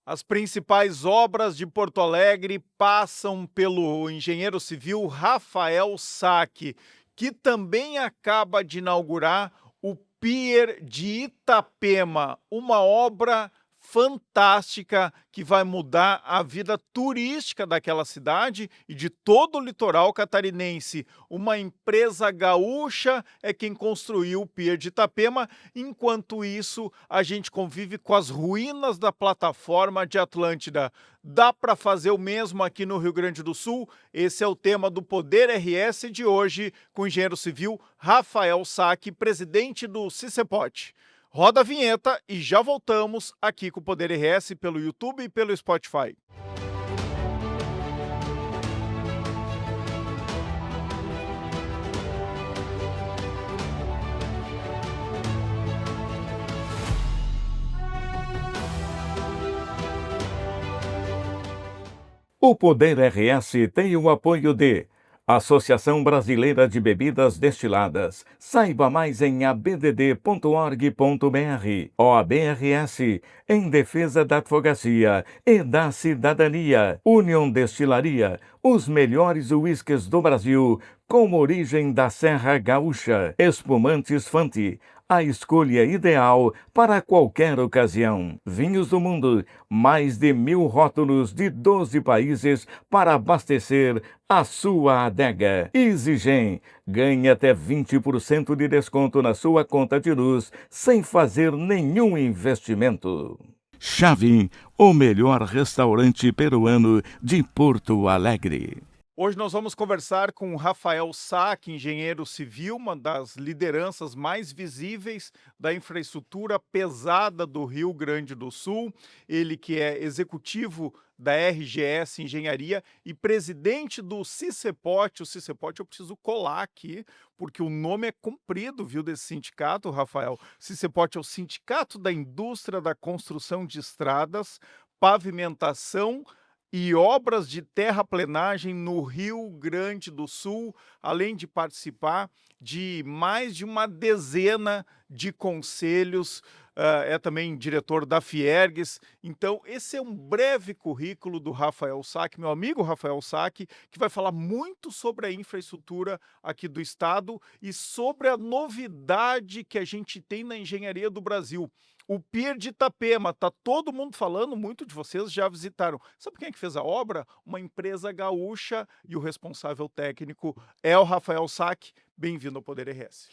As principais obras de Porto Alegre passam pelo engenheiro civil Rafael Sacchi, que também acaba de inaugurar o Pier de Itapema, uma obra fantástica que vai mudar a vida turística daquela cidade e de todo o litoral catarinense. Uma empresa gaúcha é quem construiu o Pier de Itapema. Enquanto isso, a gente convive com as ruínas da plataforma de Atlântida. Dá para fazer o mesmo aqui no Rio Grande do Sul? Esse é o tema do Poder RS de hoje, com o engenheiro civil Rafael Sacchi, presidente do Cicepote. Roda a vinheta e já voltamos aqui com o Poder RS pelo YouTube e pelo Spotify. O Poder RS tem o apoio de Associação Brasileira de Bebidas Destiladas. Saiba mais em abdd.org.br. OAB-RS, em defesa da advocacia e da cidadania. União Destilaria, os melhores uísques do Brasil, com origem da Serra Gaúcha. Espumantes Fante, a escolha ideal para qualquer ocasião. Vinhos do Mundo, mais de 1.000 rótulos de 12 países para abastecer a sua adega. EasyGen, ganhe até 20% de desconto na sua conta de luz sem fazer nenhum investimento. Chavin, o melhor restaurante peruano de Porto Alegre. Hoje nós vamos conversar com o Rafael Sacchi, engenheiro civil, uma das lideranças mais visíveis da infraestrutura pesada do Rio Grande do Sul. Ele que é executivo da RGS Engenharia e presidente do Cicepote. O Cicepote eu preciso colar aqui, porque o nome é comprido, viu, desse sindicato, Rafael. Cicepote é o Sindicato da Indústria da Construção de Estradas, Pavimentação e obras de terraplenagem no Rio Grande do Sul, além de participar de mais de uma dezena de conselhos, é também diretor da Fiergues. Então, esse é um breve currículo do Rafael Sacchi, meu amigo Rafael Sacchi, que vai falar muito sobre a infraestrutura aqui do estado e sobre a novidade que a gente tem na engenharia do Brasil. O Pier de Itapema, tá todo mundo falando, muito de vocês já visitaram. Sabe quem é que fez a obra? Uma empresa gaúcha e o responsável técnico é o Rafael Sacchi. Bem-vindo ao Poder RS.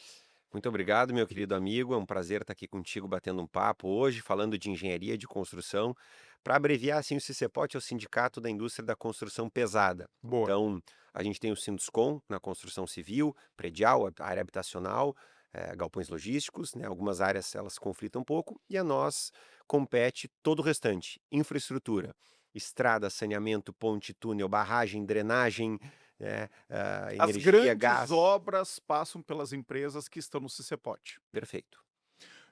Muito obrigado, meu querido amigo. É um prazer estar aqui contigo batendo um papo hoje, falando de engenharia de construção. Para abreviar, assim, o CICEPOT é o Sindicato da Indústria da Construção Pesada. Boa. Então, a gente tem o Sinduscom na construção civil, predial, a área habitacional, galpões logísticos, né? Algumas áreas elas conflitam um pouco, e a nós compete todo o restante: infraestrutura, estrada, saneamento, ponte, túnel, barragem, drenagem, né? As Energia, grandes gás. obras passam pelas empresas que estão no Cicepote. Perfeito.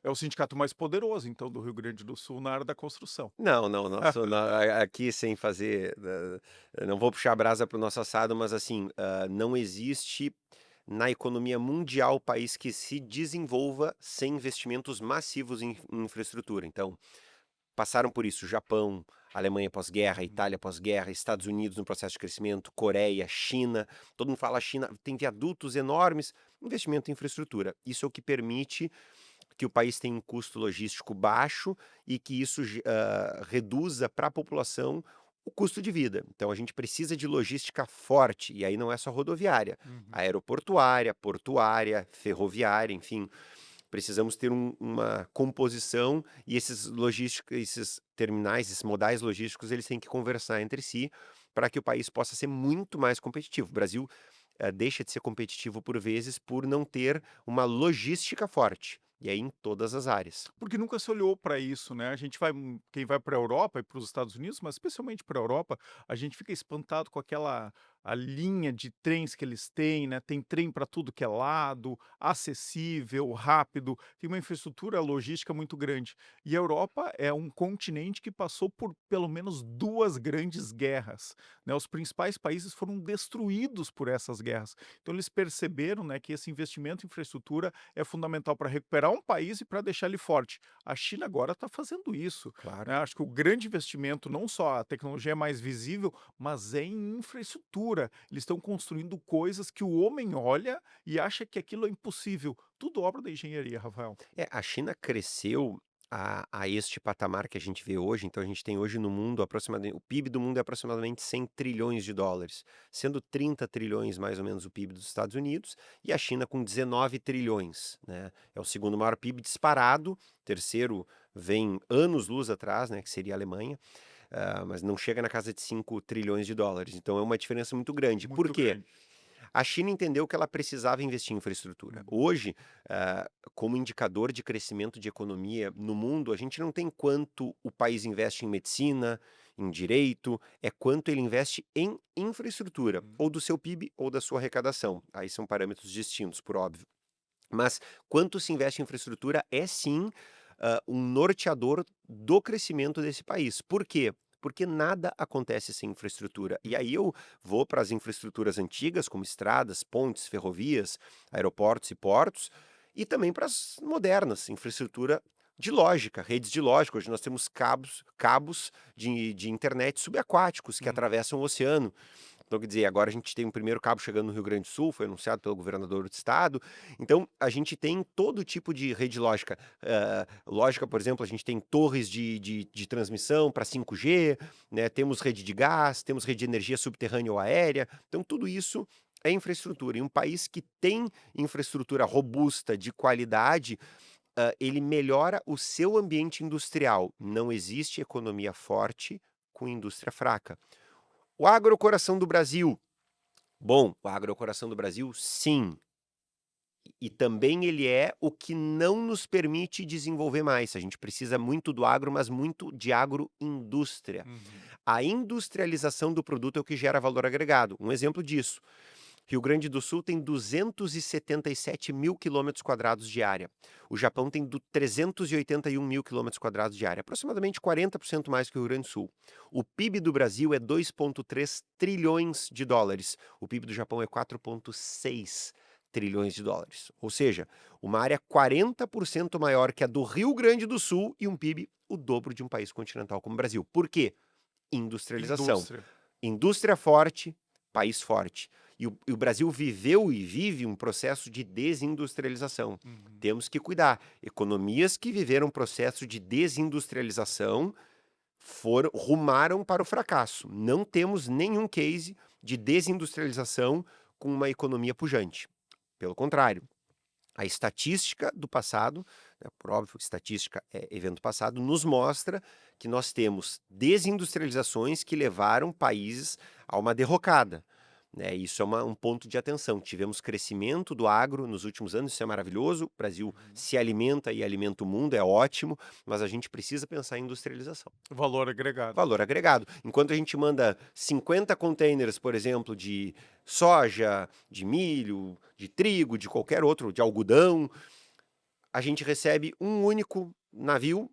É o sindicato mais poderoso, então, do Rio Grande do Sul na área da construção. Não, não, nosso aqui sem fazer, não vou puxar a brasa para o nosso assado, mas assim, não existe na economia mundial país que se desenvolva sem investimentos massivos em infraestrutura. Então, passaram por isso Japão, Alemanha pós-guerra, Itália pós-guerra, Estados Unidos no processo de crescimento, Coreia, China. Todo mundo fala China, tem viadutos enormes, investimento em infraestrutura. Isso é o que permite que o país tenha um custo logístico baixo e que isso reduza para a população o custo de vida. Então a gente precisa de logística forte, e aí não é só rodoviária, Uhum. aeroportuária, portuária, ferroviária, enfim. Precisamos ter uma composição, e esses terminais, esses modais logísticos, eles têm que conversar entre si para que o país possa ser muito mais competitivo. O Brasil deixa de ser competitivo por vezes por não ter uma logística forte. E aí em todas as áreas. Porque nunca se olhou para isso, né? A gente vai, quem vai para a Europa e para os Estados Unidos, mas especialmente para a Europa, a gente fica espantado com aquela a linha de trens que eles têm, né, tem trem para tudo que é lado, acessível, rápido, tem uma infraestrutura logística muito grande. E a Europa é um continente que passou por pelo menos 2 grandes guerras, né, os principais países foram destruídos por essas guerras. Então eles perceberam, né, que esse investimento em infraestrutura é fundamental para recuperar um país e para deixar ele forte. A China agora está fazendo isso, Claro. né, acho que o grande investimento, não só a tecnologia é mais visível, mas é em infraestrutura. Eles estão construindo coisas que o homem olha e acha que aquilo é impossível. Tudo obra da engenharia, Rafael. A China cresceu a este patamar que a gente vê hoje, então a gente tem hoje no mundo aproximadamente o PIB do mundo é aproximadamente 100 trilhões de dólares, sendo 30 trilhões mais ou menos o PIB dos Estados Unidos e a China com 19 trilhões, né? É o segundo maior PIB disparado, terceiro vem anos-luz atrás, né, que seria a Alemanha, mas não chega na casa de 5 trilhões de dólares, então é uma diferença muito grande. Por Muito quê? grande. A China entendeu que ela precisava investir em infraestrutura. Uhum. Hoje, como indicador de crescimento de economia no mundo, a gente não tem quanto o país investe em medicina, em direito, é quanto ele investe em infraestrutura, Uhum. ou do seu PIB ou da sua arrecadação. Aí são parâmetros distintos, por óbvio. Mas quanto se investe em infraestrutura é sim um norteador do crescimento desse país. Por quê? Porque nada acontece sem infraestrutura. E aí eu vou para as infraestruturas antigas, como estradas, pontes, ferrovias, aeroportos e portos, e também para as modernas, infraestrutura de lógica, redes de lógica. Hoje nós temos cabos de internet subaquáticos que Uhum. atravessam o oceano. Então, quer dizer, agora a gente tem um primeiro cabo chegando no Rio Grande do Sul, foi anunciado pelo governador do estado. Então, a gente tem todo tipo de rede lógica. Lógica, por exemplo, a gente tem torres de transmissão para 5G, né? Temos rede de gás, temos rede de energia subterrânea ou aérea. Então, tudo isso é infraestrutura. E um país que tem infraestrutura robusta, de qualidade, ele melhora o seu ambiente industrial. Não existe economia forte com indústria fraca. O agro é o coração do Brasil. Bom, o agro é o coração do Brasil, sim. E também ele é o que não nos permite desenvolver mais. A gente precisa muito do agro, mas muito de agroindústria. Uhum. A industrialização do produto é o que gera valor agregado. Um exemplo disso: Rio Grande do Sul tem 277 mil quilômetros quadrados de área. O Japão tem 381 mil quilômetros quadrados de área, aproximadamente 40% mais que o Rio Grande do Sul. O PIB do Brasil é 2,3 trilhões de dólares. O PIB do Japão é 4,6 trilhões de dólares. Ou seja, uma área 40% maior que a do Rio Grande do Sul e um PIB o dobro de um país continental como o Brasil. Por quê? Industrialização. Indústria. Indústria forte, país forte. E o Brasil viveu e vive um processo de desindustrialização. Uhum. Temos que cuidar. Economias que viveram um processo de desindustrialização rumaram para o fracasso. Não temos nenhum case de desindustrialização com uma economia pujante. Pelo contrário, a estatística do passado, né, por óbvio, estatística é evento passado, nos mostra que nós temos desindustrializações que levaram países a uma derrocada. Né? Isso é um ponto de atenção. Tivemos crescimento do agro nos últimos anos, isso é maravilhoso. O Brasil se alimenta e alimenta o mundo, é ótimo, mas a gente precisa pensar em industrialização. Valor agregado. Valor agregado. Enquanto a gente manda 50 containers, por exemplo, de soja, de milho, de trigo, de qualquer outro, de algodão, a gente recebe um único navio,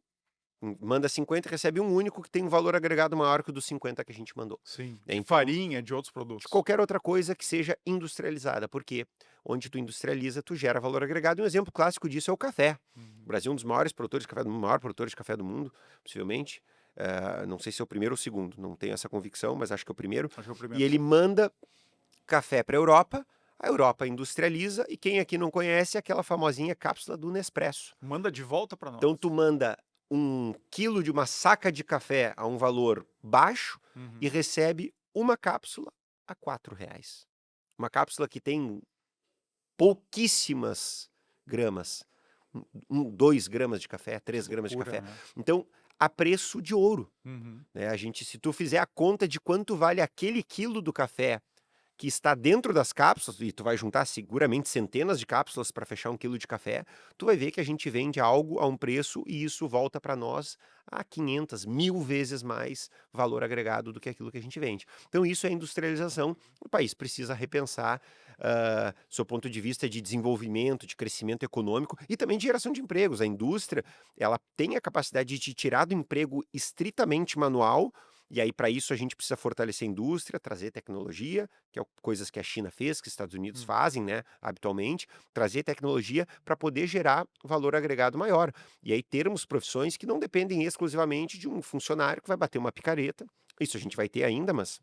manda 50 e recebe um único que tem um valor agregado maior que o dos 50 que a gente mandou. Sim. É, De então, farinha, de outros de produtos. qualquer outra coisa que seja industrializada, porque onde tu industrializa, tu gera valor agregado. E um exemplo clássico disso é o café. O Uhum. Brasil é um dos maiores produtores de café do mundo, maior produtor de café do mundo, possivelmente. Não sei se é o primeiro ou o segundo, não tenho essa convicção, mas acho que é o primeiro. Acho que é o E primeiro. ele manda café para a Europa industrializa, e quem aqui não conhece aquela famosinha cápsula do Nespresso. Manda de volta para nós. Então tu manda 1 quilo de uma saca de café a um valor baixo Uhum. e recebe uma cápsula a R$ 4. Uma cápsula que tem pouquíssimas gramas, 2 gramas de café, 3 gramas de Loucura, café. né? Então, a preço de ouro. Uhum. Né? Se tu fizer a conta de quanto vale aquele quilo do café que está dentro das cápsulas, e tu vai juntar seguramente centenas de cápsulas para fechar 1 quilo de café, tu vai ver que a gente vende algo a um preço e isso volta para nós a 500, 1000 vezes mais valor agregado do que aquilo que a gente vende. Então isso é industrialização. O país precisa repensar seu ponto de vista de desenvolvimento, de crescimento econômico e também de geração de empregos. A indústria, ela tem a capacidade de te tirar do emprego estritamente manual, e aí para isso a gente precisa fortalecer a indústria, trazer tecnologia, que é coisas que a China fez, que os Estados Unidos fazem, né, habitualmente, trazer tecnologia para poder gerar valor agregado maior. E aí termos profissões que não dependem exclusivamente de um funcionário que vai bater uma picareta. Isso a gente vai ter ainda, mas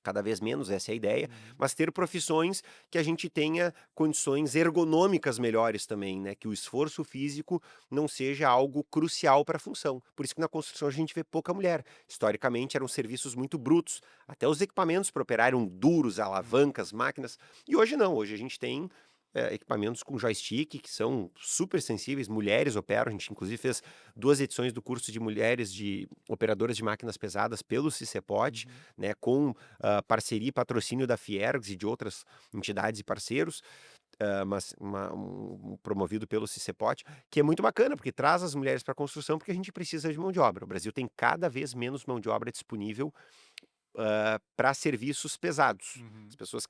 cada vez menos, essa é a ideia, mas ter profissões que a gente tenha condições ergonômicas melhores também, né? Que o esforço físico não seja algo crucial para a função. Por isso que na construção a gente vê pouca mulher. Historicamente eram serviços muito brutos. Até os equipamentos para operar eram duros, alavancas, máquinas. E hoje não, hoje a gente tem equipamentos com joystick que são super sensíveis, mulheres operam, a gente inclusive fez 2 edições do curso de mulheres de operadoras de máquinas pesadas pelo CICEPOD, né, com parceria e patrocínio da Fiergs e de outras entidades e parceiros, promovido pelo CICEPOD, que é muito bacana, porque traz as mulheres para a construção, porque a gente precisa de mão de obra. O Brasil tem cada vez menos mão de obra disponível para serviços pesados. As pessoas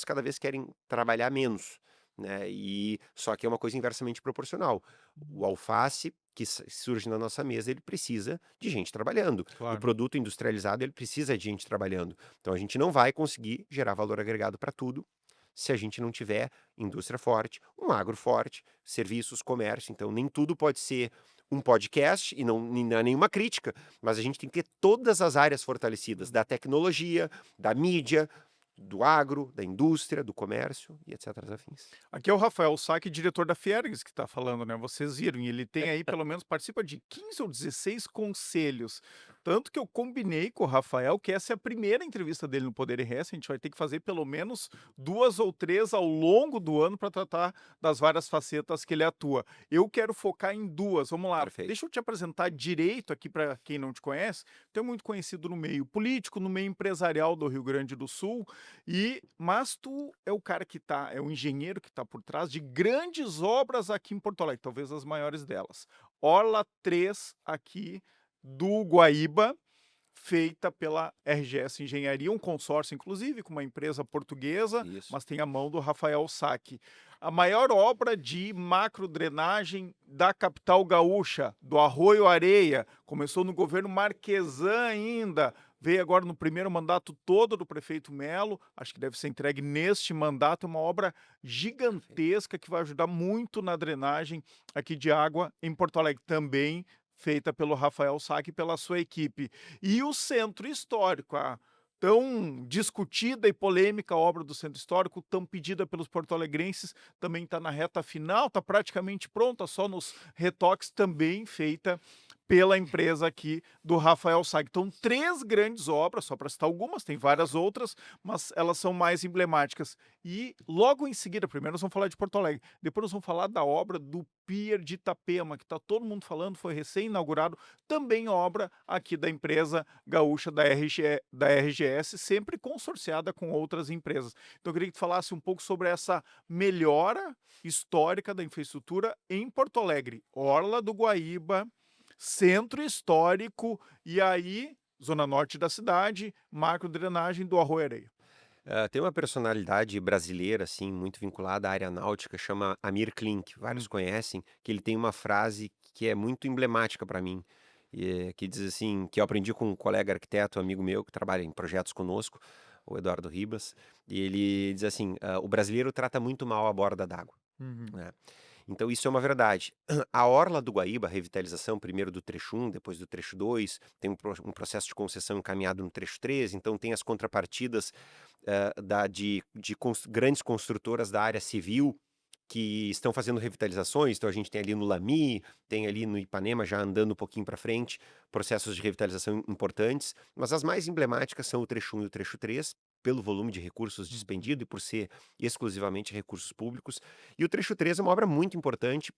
cada vez querem trabalhar menos, né? E só que é uma coisa inversamente proporcional. O alface que surge na nossa mesa, ele precisa de gente trabalhando. O Claro. produto industrializado, ele precisa de gente trabalhando. Então a gente não vai conseguir gerar valor agregado para tudo se a gente não tiver indústria forte, um agro forte, serviços, comércio. Então nem tudo pode ser um podcast e não é nenhuma crítica, mas a gente tem que ter todas as áreas fortalecidas, da tecnologia, da mídia, do agro, da indústria, do comércio e etc. afins. Aqui é o Rafael Sack, diretor da Fiergs, que está falando, né? Vocês viram, e ele tem aí, pelo menos, participa de 15 ou 16 conselhos. Tanto que eu combinei com o Rafael que essa é a primeira entrevista dele no Poder RS. A gente vai ter que fazer pelo menos 2 ou 3 ao longo do ano para tratar das várias facetas que ele atua. Eu quero focar em 2. Vamos lá. Perfeito. Deixa eu te apresentar direito aqui para quem não te conhece. Tu é muito conhecido no meio político, no meio empresarial do Rio Grande do Sul. Mas tu é o cara que é o engenheiro que está por trás de grandes obras aqui em Porto Alegre, talvez as maiores delas. Orla 3 aqui do Guaíba, feita pela RGS Engenharia, um consórcio inclusive com uma empresa portuguesa, Isso. mas tem a mão do Rafael Sack. A maior obra de macrodrenagem da capital gaúcha, do Arroio Areia, começou no governo Marquesan ainda, veio agora no primeiro mandato todo do prefeito Melo, acho que deve ser entregue neste mandato, uma obra gigantesca que vai ajudar muito na drenagem aqui de água em Porto Alegre também, feita pelo Rafael Sack e pela sua equipe. E o Centro Histórico, a tão discutida e polêmica obra do Centro Histórico, tão pedida pelos porto-alegrenses, também está na reta final, está praticamente pronta, só nos retoques, também feita pela empresa aqui do Rafael Sack. Então, 3 grandes obras, só para citar algumas, tem várias outras, mas elas são mais emblemáticas. E logo em seguida, primeiro nós vamos falar de Porto Alegre, depois nós vamos falar da obra do Pier de Itapema, que está todo mundo falando, foi recém-inaugurado, também obra aqui da empresa gaúcha da RGS, sempre consorciada com outras empresas. Então, eu queria que tu falasse um pouco sobre essa melhora histórica da infraestrutura em Porto Alegre, Orla do Guaíba, Centro Histórico e aí, zona norte da cidade, macrodrenagem do Arroio Areia. Tem uma personalidade brasileira, assim, muito vinculada à área náutica, chama Amir Klink, vários conhecem, que ele tem uma frase que é muito emblemática para mim, que diz assim, que eu aprendi com um colega arquiteto, amigo meu, que trabalha em projetos conosco, o Eduardo Ribas, e ele diz assim, o brasileiro trata muito mal a borda d'água, né? Então isso é uma verdade. A Orla do Guaíba, a revitalização primeiro do trecho 1, depois do trecho 2, tem um processo de concessão encaminhado no trecho 3, então tem as contrapartidas grandes construtoras da área civil que estão fazendo revitalizações, então a gente tem ali no Lami, tem ali no Ipanema, já andando um pouquinho para frente, processos de revitalização importantes, mas as mais emblemáticas são o trecho 1 e o trecho 3, pelo volume de recursos dispendido e por ser exclusivamente recursos públicos. E o trecho 3 é uma obra muito importante,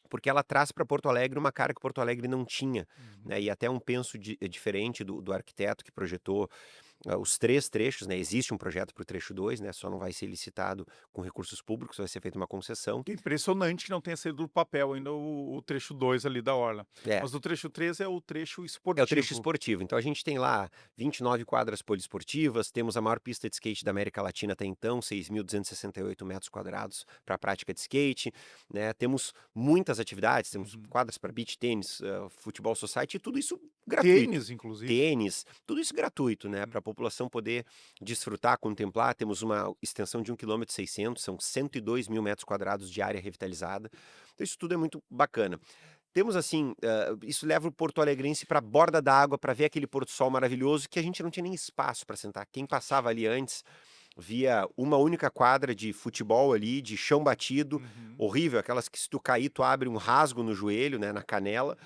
porque ela traz para Porto Alegre uma cara que Porto Alegre não tinha, né? E até um penso diferente do arquiteto que projetou os 3 trechos, né, existe um projeto para o trecho 2, né, só não vai ser licitado com recursos públicos, vai ser feita uma concessão. Que impressionante que não tenha saído do papel ainda o trecho 2 ali da orla. É. Mas o trecho 3 é o trecho É o trecho esportivo. esportivo. Então a gente tem lá 29 quadras poliesportivas, temos a maior pista de skate da América Latina até então, 6.268 metros quadrados para a prática de skate, né? Temos muitas atividades, temos Uhum. quadras para beach tênis, futebol society, e tudo isso gratuito. Tênis, inclusive. Tênis, tudo isso gratuito, né? Uhum. Para a população poder desfrutar, contemplar. Temos uma extensão de 1,6 km, são 102 mil metros quadrados de área revitalizada. Então isso tudo é muito bacana. Temos assim, isso leva o porto-alegrense para a borda da água para ver aquele pôr-do-sol maravilhoso que a gente não tinha nem espaço para sentar. Quem passava ali antes via uma única quadra de futebol ali, de chão batido, Uhum. horrível, aquelas que se tu cair, tu abre um rasgo no joelho, né, na canela,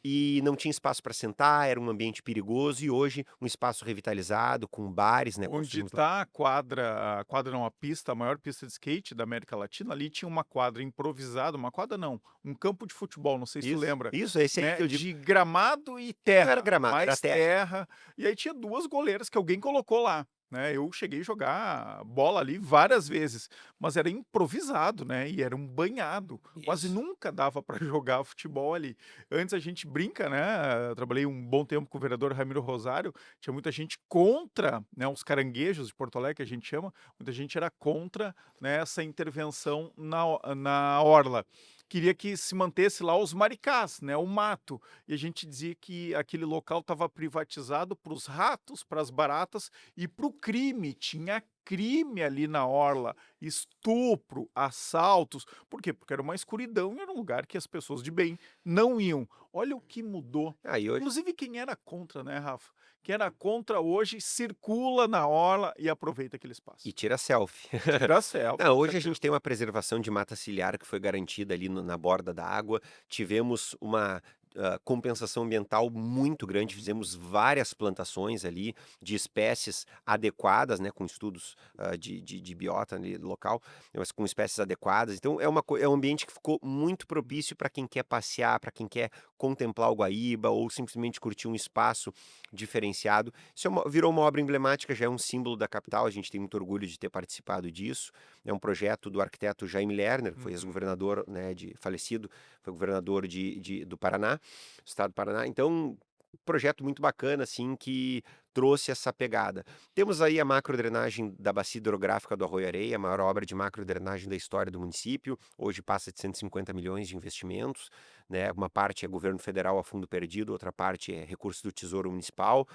e não tinha espaço para sentar, era um ambiente perigoso, e hoje um espaço revitalizado, com bares, né, Onde construímos lá. está a quadra não, a pista, a maior pista de skate da América Latina, ali tinha uma quadra improvisada, uma quadra não, um campo de futebol, não sei se tu lembra, Isso, é esse aí né, que eu digo. de gramado e Não era terra, gramado, era mais terra. terra, e aí tinha 2 goleiras que alguém colocou lá, né. Eu cheguei a jogar bola ali várias vezes, mas era improvisado, né, e era um banhado, quase Isso. nunca dava para jogar futebol ali. Antes a gente brinca, né, eu trabalhei um bom tempo com o vereador Ramiro Rosário, tinha muita gente contra, né, os caranguejos de Porto Alegre, que a gente chama, muita gente era contra, né, essa intervenção na orla. Queria que se mantesse lá os maricás, né, o mato, e a gente dizia que aquele local estava privatizado para os ratos, para as baratas e para o crime, tinha crime ali na orla, estupro, assaltos. Por quê? Porque era uma escuridão e era um lugar que as pessoas de bem não iam. Olha o que mudou. Aí hoje Inclusive quem era contra, né, Rafa? Quem era contra hoje circula na orla e aproveita aquele e espaço. tira selfie. Tira selfie, Não, com hoje a certeza. gente tem uma preservação de mata ciliar que foi garantida ali na borda da água. Tivemos uma compensação ambiental muito grande. Uhum. Fizemos várias plantações ali de espécies adequadas, né, com estudos de biota ali local, mas com espécies adequadas. Então é um ambiente que ficou muito propício para quem quer passear, para quem quer contemplar o Guaíba ou simplesmente curtir um espaço diferenciado. Isso virou uma obra emblemática, já é um símbolo da capital. A gente tem muito orgulho de ter participado disso. É um projeto do arquiteto Jaime Lerner, que foi Uhum. ex-governador, né, falecido, foi governador do Paraná, estado do Paraná. Então, um projeto muito bacana, assim, que trouxe essa pegada. Temos aí a macrodrenagem da bacia hidrográfica do Arroio Areia, a maior obra de macrodrenagem da história do município. Hoje passa de 150 milhões de investimentos, né? Uma parte é governo federal a fundo perdido, outra parte é recurso do Tesouro Municipal.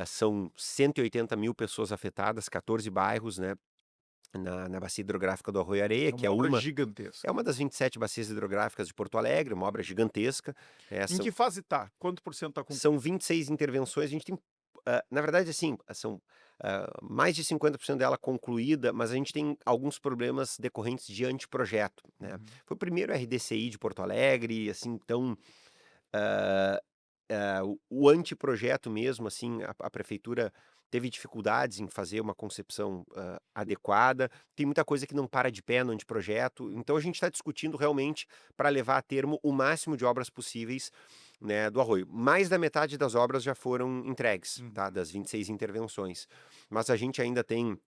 São 180 mil pessoas afetadas, 14 bairros, né, na bacia hidrográfica do Arroio Areia, É que uma obra gigantesca. é uma das 27 bacias hidrográficas de Porto Alegre, uma obra gigantesca. Em que fase tá? Quanto por cento tá São concluído? 26 intervenções. A gente tem, na verdade, assim, são mais de 50% dela concluída, mas a gente tem alguns problemas decorrentes de anteprojeto, né? Uhum. Foi o primeiro RDCI de Porto Alegre, assim, então o anteprojeto mesmo, assim, a prefeitura teve dificuldades em fazer uma concepção, adequada. Tem muita coisa que não para de pé no anteprojeto, então a gente está discutindo realmente para levar a termo o máximo de obras possíveis, né, do Arroio. Mais da metade das obras já foram entregues, tá, Uhum. das 26 intervenções. Mas a gente ainda tem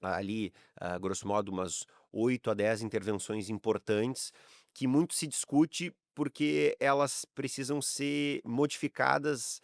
ali, grosso modo, umas 8 a 10 intervenções importantes, que muito se discute, porque elas precisam ser modificadas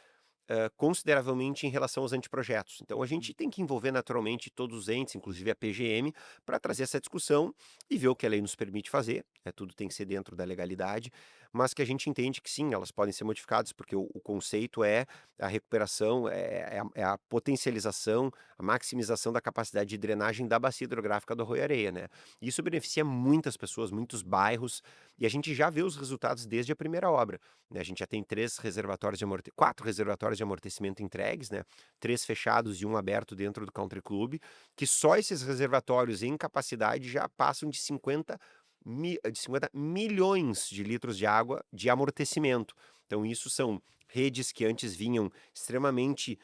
consideravelmente em relação aos anteprojetos. Então a gente tem que envolver naturalmente todos os entes, inclusive a PGM, para trazer essa discussão e ver o que a lei nos permite fazer, né, tudo tem que ser dentro da legalidade, mas que a gente entende que sim, elas podem ser modificadas, porque o conceito é a recuperação, é a potencialização, a maximização da capacidade de drenagem da bacia hidrográfica do Arroio Areia, né? Isso beneficia muitas pessoas, muitos bairros, e a gente já vê os resultados desde a primeira obra, né? A gente já tem 4 reservatórios de amortecimento entregues, né? 3 fechados e um aberto dentro do Country Club, que só esses reservatórios em capacidade já passam de 50 milhões de litros de água de amortecimento. Então isso são redes que antes vinham extremamente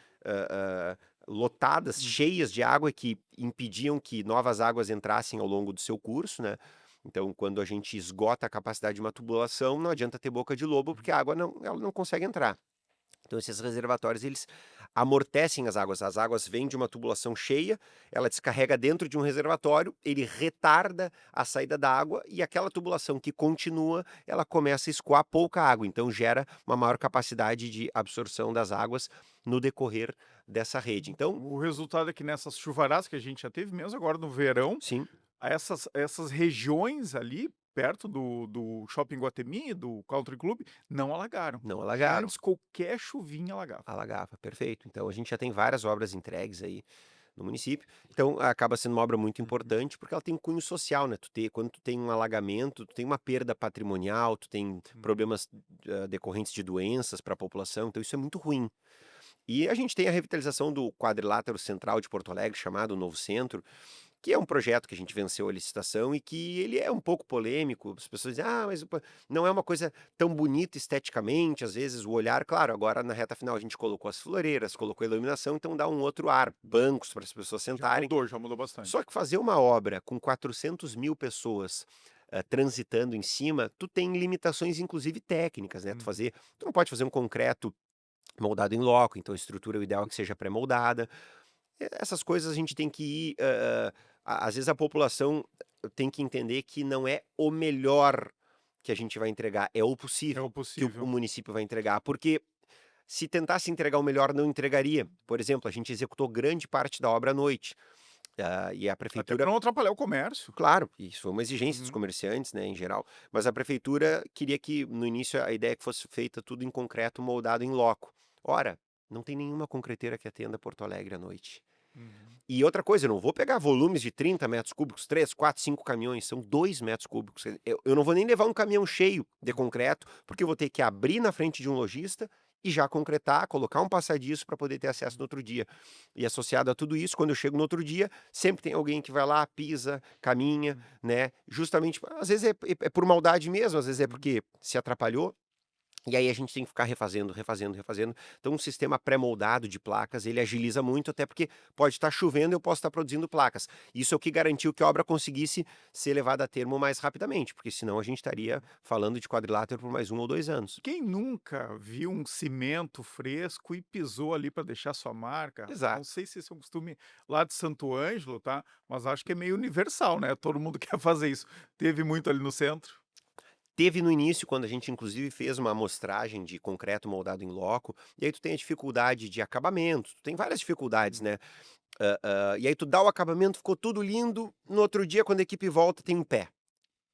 lotadas, Hum. cheias de água, que impediam que novas águas entrassem ao longo do seu curso, né? Então, quando a gente esgota a capacidade de uma tubulação, não adianta ter boca de lobo, porque a água ela não consegue entrar. Então esses reservatórios eles amortecem as águas vêm de uma tubulação cheia, ela descarrega dentro de um reservatório, ele retarda a saída da água e aquela tubulação que continua, ela começa a escoar pouca água, então gera uma maior capacidade de absorção das águas no decorrer dessa rede. Então, O resultado é que nessas chuvaradas que a gente já teve, mesmo agora no verão, sim, essas regiões ali, perto do Shopping Guatemi, do Country Club, não alagaram. não alagaram, Antes, qualquer chuvinha alagava. alagava, perfeito. Então a gente já tem várias obras entregues aí no município. Então acaba sendo uma obra muito importante porque ela tem um cunho social, né? Quando tu tem um alagamento, tu tem uma perda patrimonial, tu tem problemas decorrentes de doenças para a população, então isso é muito ruim. E a gente tem a revitalização do quadrilátero central de Porto Alegre, chamado Novo Centro, que é um projeto que a gente venceu a licitação e que ele é um pouco polêmico. As pessoas dizem, mas não é uma coisa tão bonita esteticamente, às vezes o olhar, claro, agora na reta final a gente colocou as floreiras, colocou a iluminação, então dá um outro ar, bancos para as pessoas sentarem. Já mudou Só bastante. que fazer uma obra com 400 mil pessoas transitando em cima, tu tem limitações, inclusive técnicas, né? Uhum. Tu não pode fazer um concreto moldado em loco, então a estrutura o ideal é que seja pré-moldada. Essas coisas a gente tem que ir, às vezes a população tem que entender que não é o melhor que a gente vai entregar, é o É possível o que o possível. município vai entregar, porque se tentasse entregar o melhor, não entregaria. Por exemplo, a gente executou grande parte da obra à noite, e a Até prefeitura para não atrapalhar o comércio. claro, isso foi uma exigência dos Uhum. comerciantes, né, em geral, mas a prefeitura queria que no início a ideia é que fosse feita tudo em concreto moldado em loco. Ora, não tem nenhuma concreteira que atenda Porto Alegre à noite. Uhum. E outra coisa, eu não vou pegar volumes de 30 metros cúbicos, 3, 4, 5 caminhões, são 2 metros cúbicos. Eu não vou nem levar um caminhão cheio de concreto, porque eu vou ter que abrir na frente de um lojista e já concretar, colocar um passadiço para poder ter acesso no outro dia. E associado a tudo isso, quando eu chego no outro dia, sempre tem alguém que vai lá, pisa, caminha, Uhum. né? Justamente, às vezes é por maldade mesmo, às vezes é Uhum. porque se atrapalhou. E aí a gente tem que ficar refazendo, refazendo, refazendo. Então um sistema pré-moldado de placas, ele agiliza muito, até porque pode estar chovendo e eu posso estar produzindo placas. Isso é o que garantiu que a obra conseguisse ser levada a termo mais rapidamente, porque senão a gente estaria falando de quadrilátero por mais 1 ou 2 anos. Quem nunca viu um cimento fresco e pisou ali para deixar sua marca? Não Exato. sei se esse é um costume lá de Santo Ângelo, tá, mas acho que é meio universal, né, todo mundo quer fazer isso. Teve muito ali no centro? Teve no início, quando a gente inclusive fez uma amostragem de concreto moldado em loco, e aí tu tem a dificuldade de acabamento, tu tem várias dificuldades, Hum. né? E aí tu dá o acabamento, ficou tudo lindo, no outro dia quando a equipe volta tem um pé.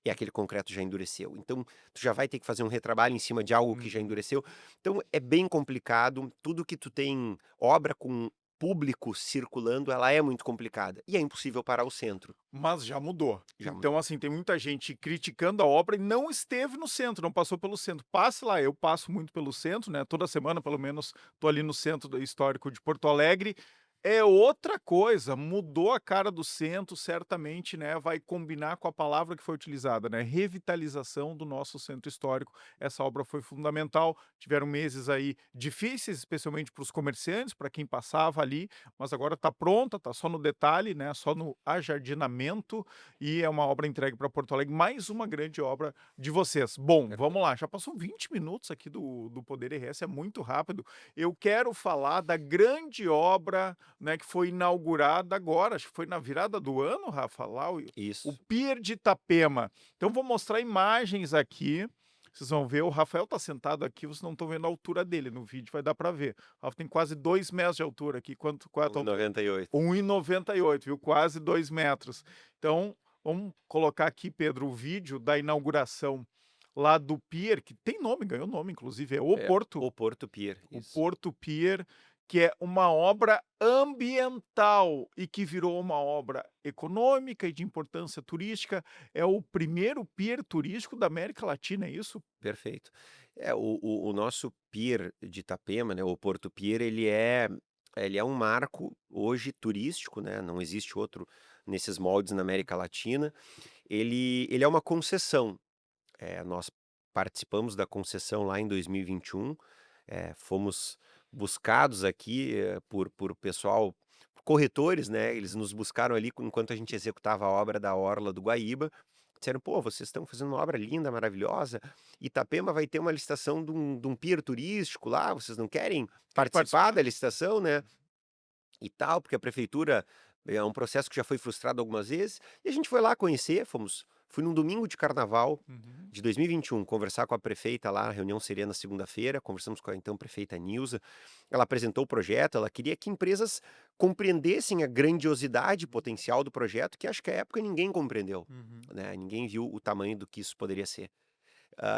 E aquele concreto já endureceu. Então, tu já vai ter que fazer um retrabalho em cima de algo que já Uhum. endureceu. Então, é bem complicado. Tudo que tu tem obra com público circulando, ela é muito complicada. E é impossível parar o centro. Mas já mudou. Já mudou. Então, assim, tem muita gente criticando a obra e não esteve no centro, não passou pelo centro. Passe lá, eu passo muito pelo centro, né, toda semana pelo menos tô ali no centro do histórico de Porto Alegre. É outra coisa, mudou a cara do centro, certamente, né, vai combinar com a palavra que foi utilizada, né, revitalização do nosso centro histórico. Essa obra foi fundamental, tiveram meses aí difíceis, especialmente para os comerciantes, para quem passava ali, mas agora está pronta, está só no detalhe, né, só no ajardinamento, e é uma obra entregue para Porto Alegre, mais uma grande obra de vocês. Bom, vamos lá, já passou 20 minutos aqui do Poder RS, é muito rápido. Eu quero falar da grande obra, né, que foi inaugurada agora, acho que foi na virada do ano, Rafa, lá o Isso. Pier de Itapema. Então vou mostrar imagens aqui, vocês vão ver, o Rafael está sentado aqui, vocês não estão vendo a altura dele, no vídeo vai dar para ver. O Rafa tem quase 2 metros de altura aqui, qual é a tua altura? 1,98. 1,98, viu, quase 2 metros. Então, vamos colocar aqui, Pedro, o vídeo da inauguração lá do pier, que tem nome, ganhou nome inclusive, é É, o Porto Pier, O isso. Porto Pier, que é uma obra ambiental e que virou uma obra econômica e de importância turística. É o primeiro pier turístico da América Latina, é isso? Perfeito. O nosso pier de Itapema, né, o Porto Pier, ele é um marco hoje turístico, né, não existe outro nesses moldes na América Latina. Ele é uma concessão. Nós participamos da concessão lá em 2021, fomos buscados aqui, por pessoal corretores, né, eles nos buscaram ali enquanto a gente executava a obra da orla do Guaíba. disseram: "Pô, vocês estão fazendo uma obra linda, maravilhosa, Itapema vai ter uma licitação de um pier turístico lá, vocês não querem Tem que participar participar. da licitação, né?" E tal, porque a prefeitura é um processo que já foi frustrado algumas vezes, e a gente foi lá conhecer, fui num domingo de carnaval Uhum. de 2021 conversar com a prefeita lá, a reunião seria na segunda-feira, conversamos com a então prefeita Nilza, ela apresentou o projeto, ela queria que empresas compreendessem a grandiosidade potencial do projeto, que acho que à época ninguém compreendeu, Uhum. né? Ninguém viu o tamanho do que isso poderia ser.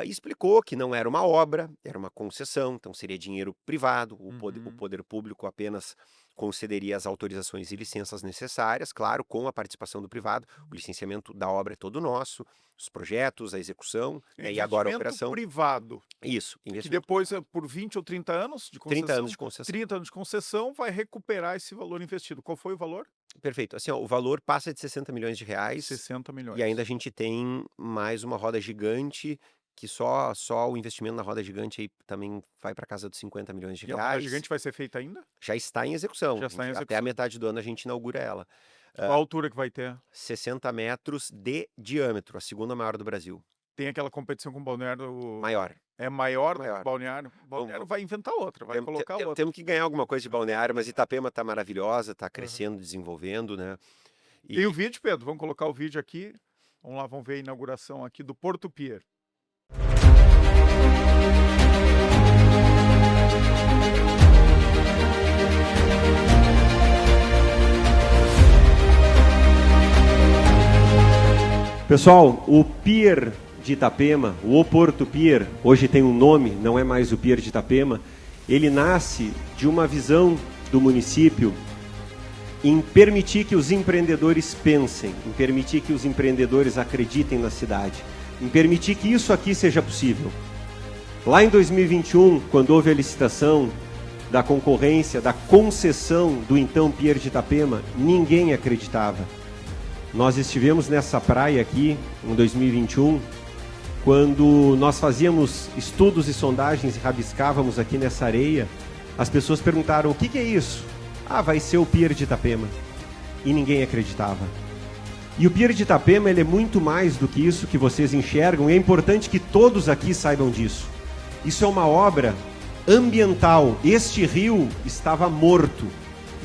E explicou que não era uma obra, era uma concessão, então seria dinheiro privado, o Uhum. poder público apenas concederia as autorizações e licenças necessárias, claro, com a participação do privado. O licenciamento da obra é todo nosso, os projetos, a execução, É né, e agora a investimento operação. privado, Isso, que investimento. depois, por 20 ou 30 anos de 30 anos concessão, de concessão. 30 anos de concessão, vai recuperar esse valor investido. Qual foi o valor? Perfeito. Assim, ó, o valor passa de 60 milhões de reais 60 e ainda milhões. a gente tem mais uma roda gigante, que só o investimento na roda gigante aí também vai para casa dos 50 milhões de E a roda reais. gigante vai ser feita ainda? Já está em execução. Já está em Até a execução. metade do ano a gente inaugura ela. Qual a Ah, altura que vai ter? 60 metros de diâmetro, a segunda maior do Brasil. Tem aquela competição com o Balneário, Maior, é maior do que o maior. Balneário? O Balneário vai inventar outra, vai colocar outra. Temos que ganhar alguma coisa de Balneário, mas Itapema está maravilhosa, está Aham. crescendo, desenvolvendo, né? Tem o E vídeo, Pedro? Vamos colocar o vídeo aqui. Vamos lá, vamos ver a inauguração aqui do Porto Pier. Pessoal, o Pier de Itapema, o Porto Pier, hoje tem um nome, não é mais o Pier de Itapema, ele nasce de uma visão do município em permitir que os empreendedores pensem, em permitir que os empreendedores acreditem na cidade, em permitir que isso aqui seja possível. Lá em 2021, quando houve a licitação da concorrência, da concessão do então Pier de Itapema, ninguém acreditava. Nós estivemos nessa praia aqui, em 2021, quando nós fazíamos estudos e sondagens e rabiscávamos aqui nessa areia, as pessoas perguntaram: o que é isso? Ah, vai ser o Pier de Itapema. E ninguém acreditava. E o Pier de Itapema, ele é muito mais do que isso que vocês enxergam, e é importante que todos aqui saibam disso. Isso é uma obra ambiental. Este rio estava morto.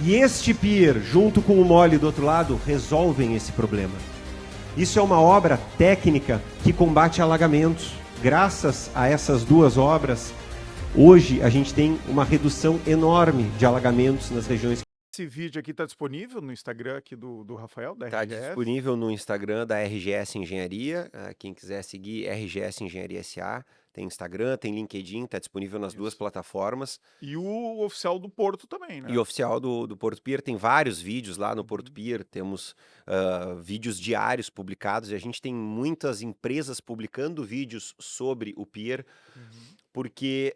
E este pier, junto com o mole do outro lado, resolvem esse problema. Isso é uma obra técnica que combate alagamentos. Graças a essas duas obras, hoje a gente tem uma redução enorme de alagamentos nas regiões. Esse vídeo aqui está disponível no Instagram aqui do Rafael, da está RGS. disponível no Instagram da RGS Engenharia. Quem quiser seguir, RGS Engenharia SA. Tem Instagram, tem LinkedIn, está disponível nas duas plataformas. E o oficial do Porto também, né? E o oficial do Porto Pier tem vários vídeos lá no Porto Pier, temos vídeos diários publicados, e a gente tem muitas empresas publicando vídeos sobre o Pier, porque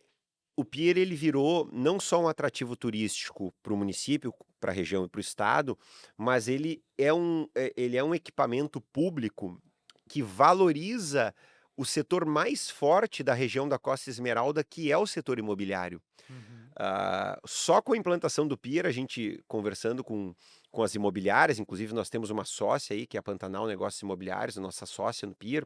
o Pier ele virou não só um atrativo turístico para o município, para a região e para o estado, mas ele é um equipamento público que valoriza o setor mais forte da região da Costa Esmeralda, que é o setor imobiliário. Só com a implantação do Pier, a gente conversando com as imobiliárias, inclusive nós temos uma sócia aí, que é a Pantanal Negócios Imobiliários, a nossa sócia no Pier,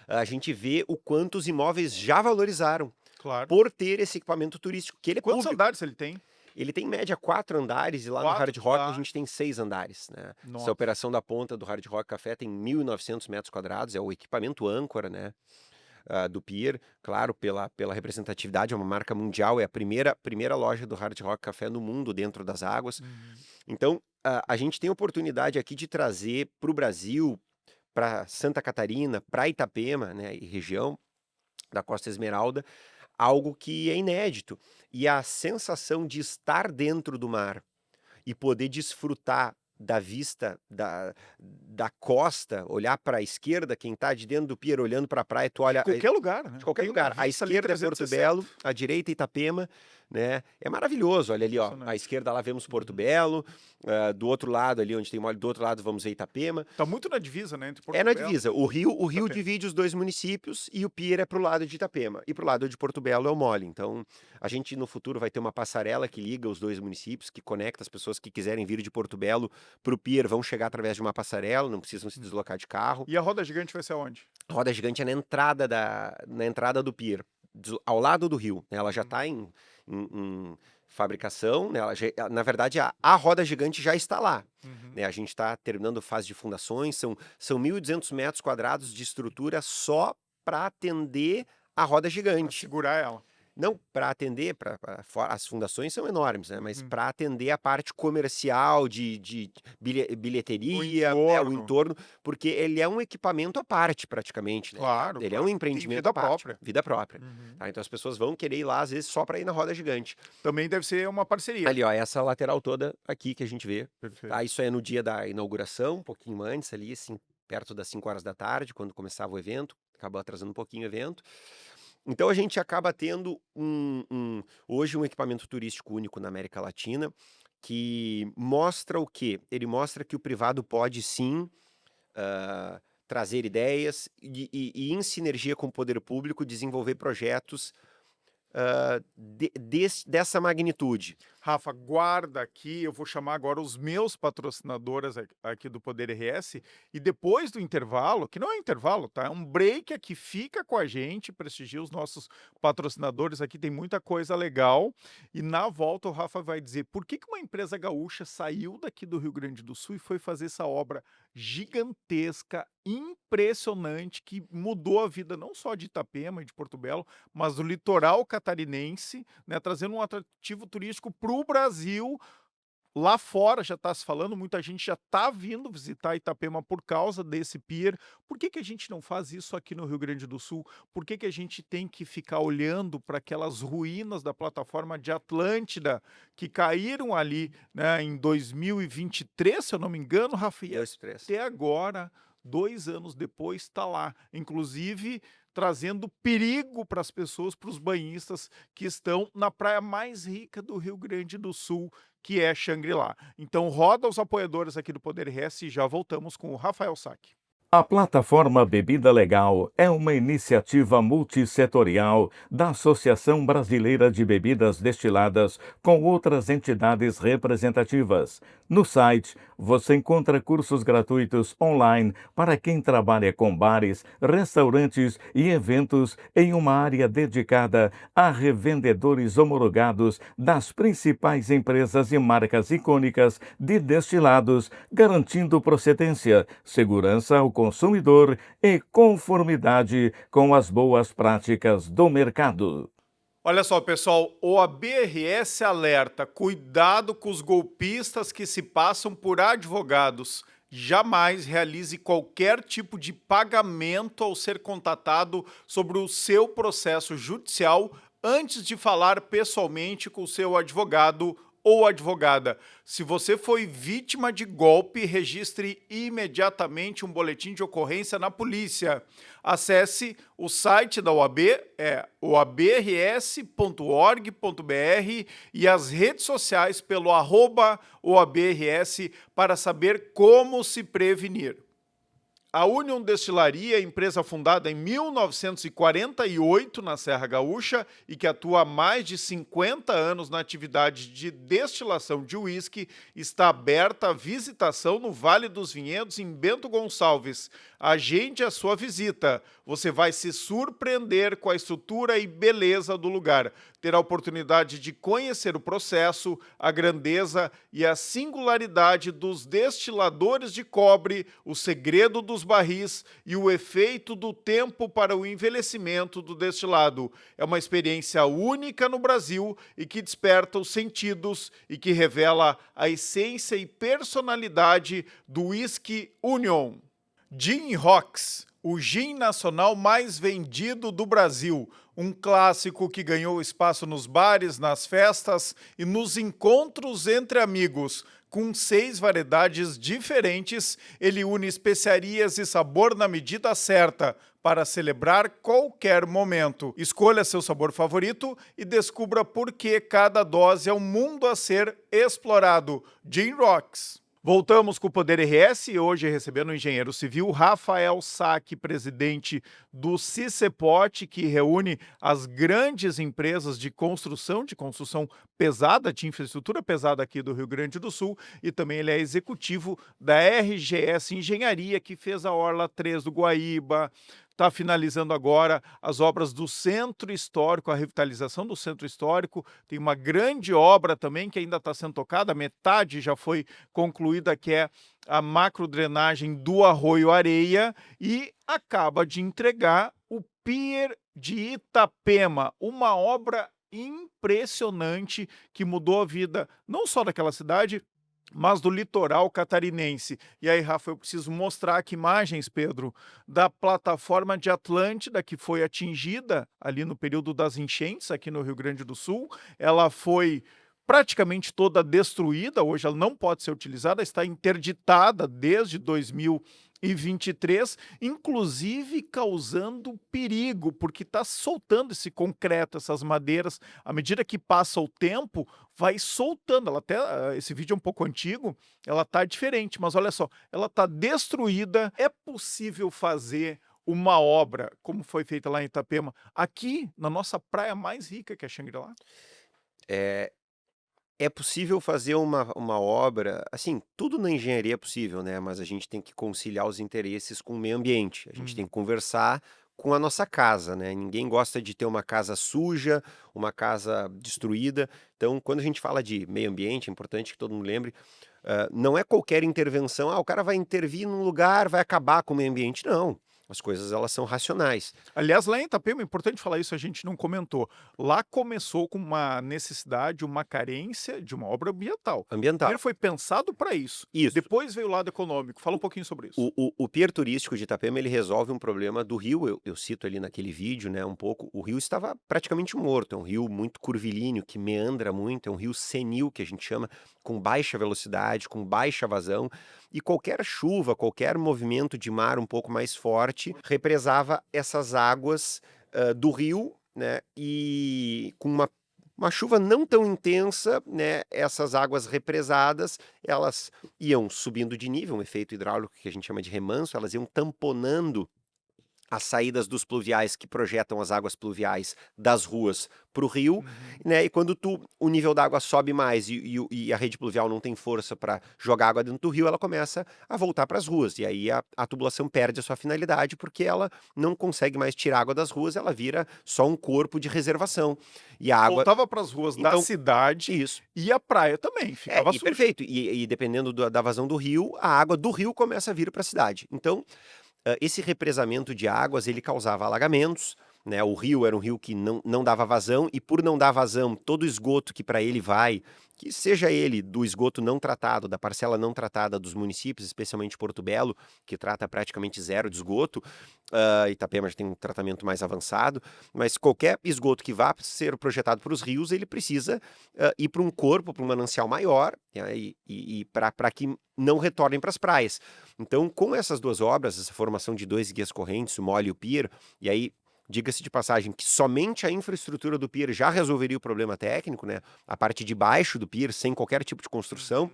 a gente vê o quanto os imóveis já valorizaram Claro. por ter esse equipamento turístico, que ele é Quantos público. andares ele tem? Ele tem em média 4 andares, e lá no 4 Hard Rock a andares. gente tem 6 andares, né? Nossa. Essa operação da ponta do Hard Rock Café tem 1.900 metros quadrados, é o equipamento âncora, né? Do Pier, claro, pela representatividade, é uma marca mundial, é a primeira loja do Hard Rock Café no mundo dentro das águas. Então, a gente tem a oportunidade aqui de trazer para o Brasil, para Santa Catarina, para Itapema, né, e região da Costa Esmeralda, algo que é inédito. E a sensação de estar dentro do mar e poder desfrutar da vista da costa, olhar para a esquerda, quem está de dentro do Pier olhando para a praia, tu olha Qualquer lugar, né? de qualquer Tem lugar. uma À vista ali esquerda é Porto 360. Belo, à direita Itapema, né? É maravilhoso. Olha ali, ó, à Impressionante. esquerda lá vemos Porto Belo, do outro lado ali, onde tem mole, do outro lado vamos ver Itapema. Tá muito na divisa, né, entre Porto É na Belo. divisa. O rio Itapema. divide os dois municípios e o pier é pro lado de Itapema. E pro lado de Porto Belo é o mole. Então, a gente no futuro vai ter uma passarela que liga os dois municípios, que conecta as pessoas que quiserem vir de Porto Belo pro pier, vão chegar através de uma passarela, não precisam se deslocar de carro. E a roda gigante vai ser aonde? A roda gigante é na entrada do pier, ao lado do rio, né? Ela já está em fabricação, né? Na verdade, a roda gigante já está lá. Né? A gente está terminando fase de fundações, são 1.200 metros quadrados de estrutura só para atender a roda Pra gigante. segurar ela. Não para atender, as fundações são enormes, né? Mas para atender a parte comercial de bilheteria, o entorno, porque ele é um equipamento à parte praticamente, né? Claro. Ele é claro. um Tem empreendimento vida à parte, própria. vida própria. Tá? Então as pessoas vão querer ir lá às vezes só para ir na roda gigante. Também deve ser uma parceria. Ali, ó, essa lateral toda aqui que a gente vê. Perfeito. Tá? Isso é no dia da inauguração, um pouquinho antes ali, assim, perto das 5 horas da tarde, quando começava o evento. Acabou atrasando um pouquinho o evento. Então a gente acaba tendo hoje um equipamento turístico único na América Latina, que mostra o quê? Ele mostra que o privado pode sim trazer ideias e em sinergia com o poder público desenvolver projetos dessa magnitude. Rafa, guarda aqui, eu vou chamar agora os meus patrocinadores aqui do Poder RS, e depois do intervalo, que não é intervalo, tá? É um break aqui, fica com a gente, prestigia os nossos patrocinadores, aqui tem muita coisa legal, e na volta o Rafa vai dizer por que uma empresa gaúcha saiu daqui do Rio Grande do Sul e foi fazer essa obra gigantesca, impressionante, que mudou a vida não só de Itapema e de Porto Belo, mas do litoral catarinense, né, trazendo um atrativo turístico para o Brasil. Lá fora já está se falando, muita gente já está vindo visitar Itapema por causa desse pier. Por que a gente não faz isso aqui no Rio Grande do Sul? Por que a gente tem que ficar olhando para aquelas ruínas da plataforma de Atlântida que caíram ali, né, em 2023, se eu não me engano, Rafael? Até agora, 2 anos depois, está lá. Inclusive trazendo perigo para as pessoas, para os banhistas que estão na praia mais rica do Rio Grande do Sul, que é Xangri-Lá. Então roda os apoiadores aqui do Poder RS e já voltamos com o Rafael Saque. A plataforma Bebida Legal é uma iniciativa multissetorial da Associação Brasileira de Bebidas Destiladas com outras entidades representativas. No site, você encontra cursos gratuitos online para quem trabalha com bares, restaurantes e eventos em uma área dedicada a revendedores homologados das principais empresas e marcas icônicas de destilados, garantindo procedência, segurança ao consumidor e conformidade com as boas práticas do mercado. Olha só, pessoal, o ABRS alerta: cuidado com os golpistas que se passam por advogados. Jamais realize qualquer tipo de pagamento ao ser contatado sobre o seu processo judicial antes de falar pessoalmente com o seu advogado ou advogada. Se você foi vítima de golpe, registre imediatamente um boletim de ocorrência na polícia. Acesse o site da OAB, é oabrs.org.br, e as redes sociais pelo @OABRS para saber como se prevenir. A Union Destilaria, empresa fundada em 1948 na Serra Gaúcha e que atua há mais de 50 anos na atividade de destilação de uísque, está aberta à visitação no Vale dos Vinhedos, em Bento Gonçalves. Agende a sua visita. Você vai se surpreender com a estrutura e beleza do lugar. Terá a oportunidade de conhecer o processo, a grandeza e a singularidade dos destiladores de cobre, o segredo dos barris e o efeito do tempo para o envelhecimento do destilado. É uma experiência única no Brasil e que desperta os sentidos e que revela a essência e personalidade do whisky Union. Gin Rocks, o gin nacional mais vendido do Brasil. Um clássico que ganhou espaço nos bares, nas festas e nos encontros entre amigos. Com 6 variedades diferentes, ele une especiarias e sabor na medida certa, para celebrar qualquer momento. Escolha seu sabor favorito e descubra por que cada dose é um mundo a ser explorado. Gin Rocks. Voltamos com o Poder RS e hoje recebendo o engenheiro civil Rafael Sack, presidente do CICEPOT, que reúne as grandes empresas de construção pesada, de infraestrutura pesada aqui do Rio Grande do Sul, e também ele é executivo da RGS Engenharia, que fez a Orla 3 do Guaíba, está finalizando agora as obras do Centro Histórico, a revitalização do Centro Histórico. Tem uma grande obra também que ainda está sendo tocada, metade já foi concluída, que é a macrodrenagem do Arroio Areia, e acaba de entregar o Pier de Itapema, uma obra impressionante que mudou a vida não só daquela cidade, mas do litoral catarinense. E aí, Rafa, eu preciso mostrar aqui imagens, Pedro, da plataforma de Atlântida, que foi atingida ali no período das enchentes aqui no Rio Grande do Sul. Ela foi praticamente toda destruída, hoje ela não pode ser utilizada, está interditada desde 2023, inclusive causando perigo, porque está soltando esse concreto, essas madeiras. À medida que passa o tempo, vai soltando. Ela até, esse vídeo é um pouco antigo, ela está diferente, mas olha só, ela está destruída. É possível fazer uma obra, como foi feita lá em Itapema, aqui na nossa praia mais rica, que é Xangri-Lá? É possível fazer uma obra, assim, tudo na engenharia é possível, né? Mas a gente tem que conciliar os interesses com o meio ambiente. A gente tem que conversar com a nossa casa, né? Ninguém gosta de ter uma casa suja, uma casa destruída. Então, quando a gente fala de meio ambiente, é importante que todo mundo lembre, não é qualquer intervenção, o cara vai intervir num lugar, vai acabar com o meio ambiente. Não. As coisas, elas são racionais. Aliás, lá em Itapema, é importante falar isso, a gente não comentou. Lá começou com uma necessidade, uma carência de uma obra ambiental. Ambiental. Primeiro foi pensado para isso. Isso. Depois veio o lado econômico. Fala um pouquinho sobre isso. O pier turístico de Itapema, ele resolve um problema do rio. Eu cito ali naquele vídeo, né, um pouco. O rio estava praticamente morto. É um rio muito curvilíneo, que meandra muito. É um rio senil, que a gente chama, com baixa velocidade, com baixa vazão. E qualquer chuva, qualquer movimento de mar um pouco mais forte, represava essas águas do rio, né? E com uma chuva não tão intensa, né, essas águas represadas, elas iam subindo de nível, um efeito hidráulico que a gente chama de remanso, elas iam tamponando as saídas dos pluviais que projetam as águas pluviais das ruas para o rio, né? E quando o nível da água sobe mais e a rede pluvial não tem força para jogar água dentro do rio, ela começa a voltar para as ruas. E aí a tubulação perde a sua finalidade, porque ela não consegue mais tirar água das ruas, ela vira só um corpo de reservação. E a água Voltava para as ruas da Então, cidade isso. e a praia também ficava suja. Perfeito. E dependendo da vazão do rio, a água do rio começa a vir para a cidade. Então, esse represamento de águas, ele causava alagamentos, né? O rio era um rio que não dava vazão, e por não dar vazão, todo o esgoto que para ele vai, que seja ele do esgoto não tratado, da parcela não tratada dos municípios, especialmente Porto Belo, que trata praticamente zero de esgoto, Itapema já tem um tratamento mais avançado, mas qualquer esgoto que vá ser projetado para os rios, ele precisa ir para um corpo, para um manancial maior, né? E para que não retornem para as praias. Então, com essas duas obras, essa formação de dois guias correntes, o mole e o pier, e aí, diga-se de passagem, que somente a infraestrutura do pier já resolveria o problema técnico, né? A parte de baixo do pier, sem qualquer tipo de construção.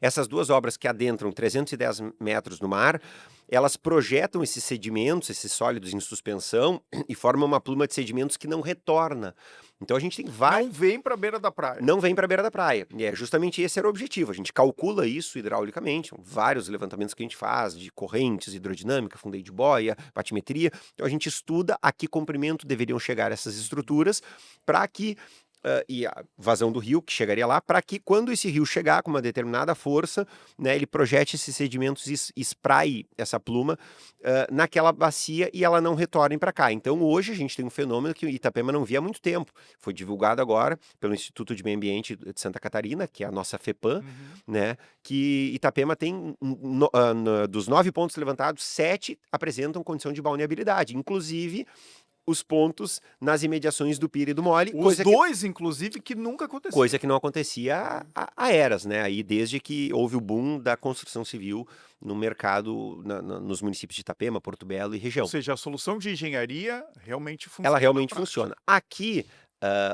Essas duas obras que adentram 310 metros no mar, elas projetam esses sedimentos, esses sólidos em suspensão, e formam uma pluma de sedimentos que não retorna. Então a gente tem vários... Não vem para a beira da praia. Não vem para a beira da praia. E justamente esse era o objetivo. A gente calcula isso hidraulicamente, são vários levantamentos que a gente faz de correntes, hidrodinâmica, fundeio de boia, batimetria. Então a gente estuda a que comprimento deveriam chegar essas estruturas para que e a vazão do rio, que chegaria lá, para que quando esse rio chegar com uma determinada força, né, ele projete esses sedimentos e espraie essa pluma naquela bacia e ela não retorne para cá. Então hoje a gente tem um fenômeno que o Itapema não via há muito tempo. Foi divulgado agora pelo Instituto de Meio Ambiente de Santa Catarina, que é a nossa FEPAM, né, que Itapema tem, dos 9 pontos levantados, 7 apresentam condição de balneabilidade. Inclusive, os pontos nas imediações do Pier e do Mole, Os dois, inclusive, que nunca aconteceu. coisa que não acontecia há eras, né? Aí desde que houve o boom da construção civil no mercado, nos municípios de Itapema, Porto Belo e Ou região. seja, a solução de engenharia realmente funciona. Ela realmente na prática. funciona. Aqui,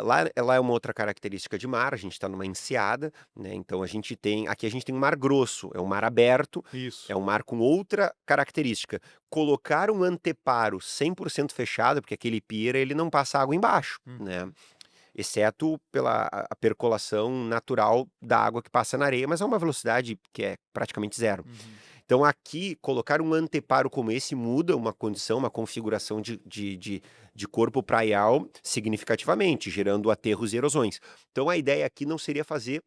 lá é uma outra característica de mar, a gente está numa enseada, né? Então aqui a gente tem um mar grosso, é um mar aberto, Isso. é um mar com outra característica. Colocar um anteparo 100% fechado, porque aquele pier ele não passa água embaixo, né? Exceto pela a percolação natural da água que passa na areia, mas é uma velocidade que é praticamente zero. Então aqui, colocar um anteparo como esse muda uma condição, uma configuração de corpo praial significativamente, gerando aterros e erosões. Então a ideia aqui não seria fazer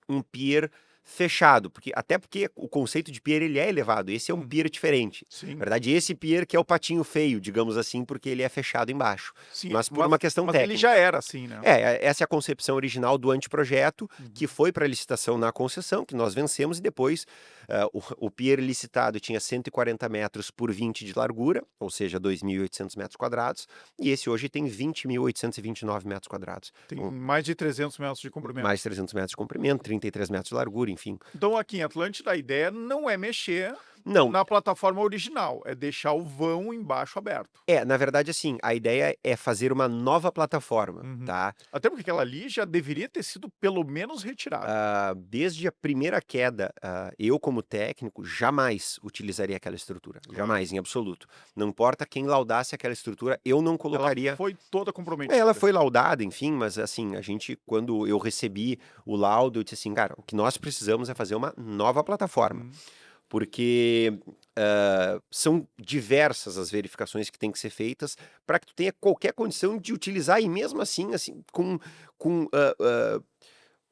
um pier fechado, até porque o conceito de pier ele é elevado, esse é um pier diferente. Sim. Na verdade, esse pier que é o patinho feio, digamos assim, porque ele é fechado embaixo. Sim, Mas por uma questão mas técnica. ele já era assim, né? Essa é a concepção original do anteprojeto, que foi para licitação na concessão, que nós vencemos, e depois o pier licitado tinha 140 metros por 20 de largura, ou seja, 2.800 metros quadrados, e esse hoje tem 20.829 metros quadrados. Tem Então, mais de 300 metros de comprimento. mais 300 metros de comprimento, 33 metros de largura, enfim. Então, aqui em Atlântida, a ideia não é mexer Não, na plataforma original, é deixar o vão embaixo aberto. na verdade, assim, a ideia é fazer uma nova plataforma, tá? Até porque aquela ali já deveria ter sido pelo menos retirada. Desde a primeira queda, eu como técnico jamais utilizaria aquela estrutura, jamais, em absoluto. Não importa quem laudasse aquela estrutura, eu não colocaria. Ela foi toda comprometida. Ela foi laudada, enfim, mas assim, quando eu recebi o laudo, eu disse assim, cara, o que nós precisamos é fazer uma nova plataforma. Porque são diversas as verificações que têm que ser feitas para que tu tenha qualquer condição de utilizar, e mesmo assim com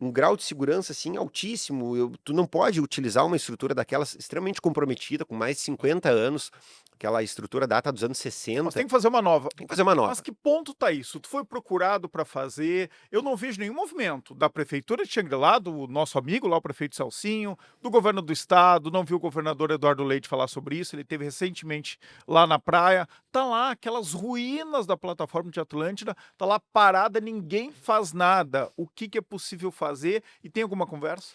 um grau de segurança assim altíssimo. Tu não pode utilizar uma estrutura daquelas extremamente comprometida, com mais de 50 anos. Aquela estrutura data dos anos 60. Mas tem que fazer uma nova. Tem que fazer uma nova. Mas que ponto tá isso? Tu foi procurado para fazer? Eu não vejo nenhum movimento da prefeitura de Xangri-Lá, do nosso amigo lá, o prefeito Celcinho, do governo do estado, não vi o governador Eduardo Leite falar sobre isso, ele esteve recentemente lá na praia. Tá lá aquelas ruínas da plataforma de Atlântida, tá lá parada, ninguém faz nada. O que é possível fazer? E tem alguma conversa?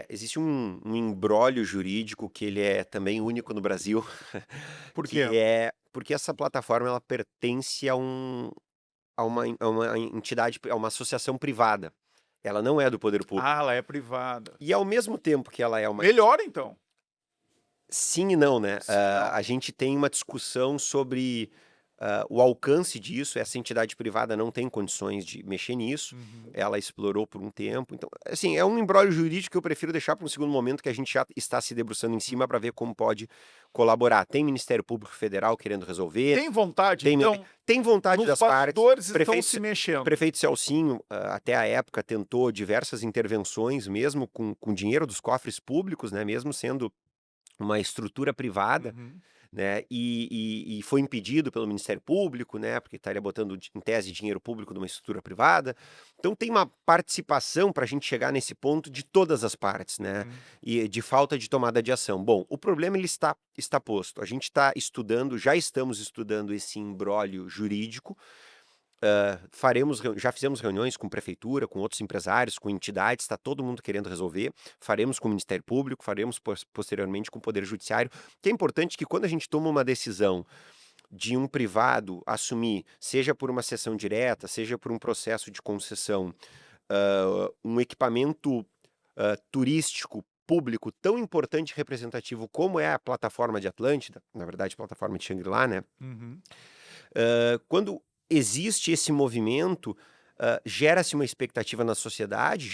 Existe um imbróglio jurídico que ele é também único no Brasil. Por Que quê? porque essa plataforma ela pertence a uma entidade, a uma associação privada. Ela não é do poder público. Ah, ela é privada. E ao mesmo tempo que ela é uma... Melhor então. Sim e não, né? Sim e não. A gente tem uma discussão sobre o alcance disso. Essa entidade privada não tem condições de mexer nisso. Ela explorou por um tempo. Então, assim, é um imbróglio jurídico que eu prefiro deixar para um segundo momento, que a gente já está se debruçando em cima para ver como pode colaborar. Tem Ministério Público Federal querendo resolver. Tem vontade, Tem, então, tem vontade nos das partes. bastidores estão Prefeito, se mexendo. prefeito Celcinho, até a época, tentou diversas intervenções, mesmo com dinheiro dos cofres públicos, né? Mesmo sendo uma estrutura privada, né? E foi impedido pelo Ministério Público, né? Porque estaria botando em tese dinheiro público numa estrutura privada. Então tem uma participação para a gente chegar nesse ponto de todas as partes, né? E de falta de tomada de ação. Bom, o problema ele está posto. A gente está estudando, já estamos estudando esse imbróglio jurídico. Já fizemos reuniões com prefeitura, com outros empresários, com entidades, está todo mundo querendo resolver. Faremos com o Ministério Público, faremos posteriormente com o Poder Judiciário, que é importante que quando a gente toma uma decisão de um privado assumir, seja por uma cessão direta, seja por um processo de concessão, um equipamento turístico público tão importante e representativo como é a plataforma de Atlântida, na verdade a plataforma de Xangri-Lá, né? Quando existe esse movimento, gera-se uma expectativa na sociedade,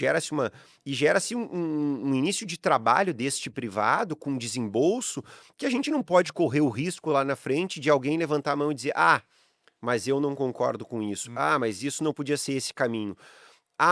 gera-se um início de trabalho deste privado com desembolso, que a gente não pode correr o risco lá na frente de alguém levantar a mão e dizer, mas eu não concordo com isso, mas isso não podia ser esse caminho,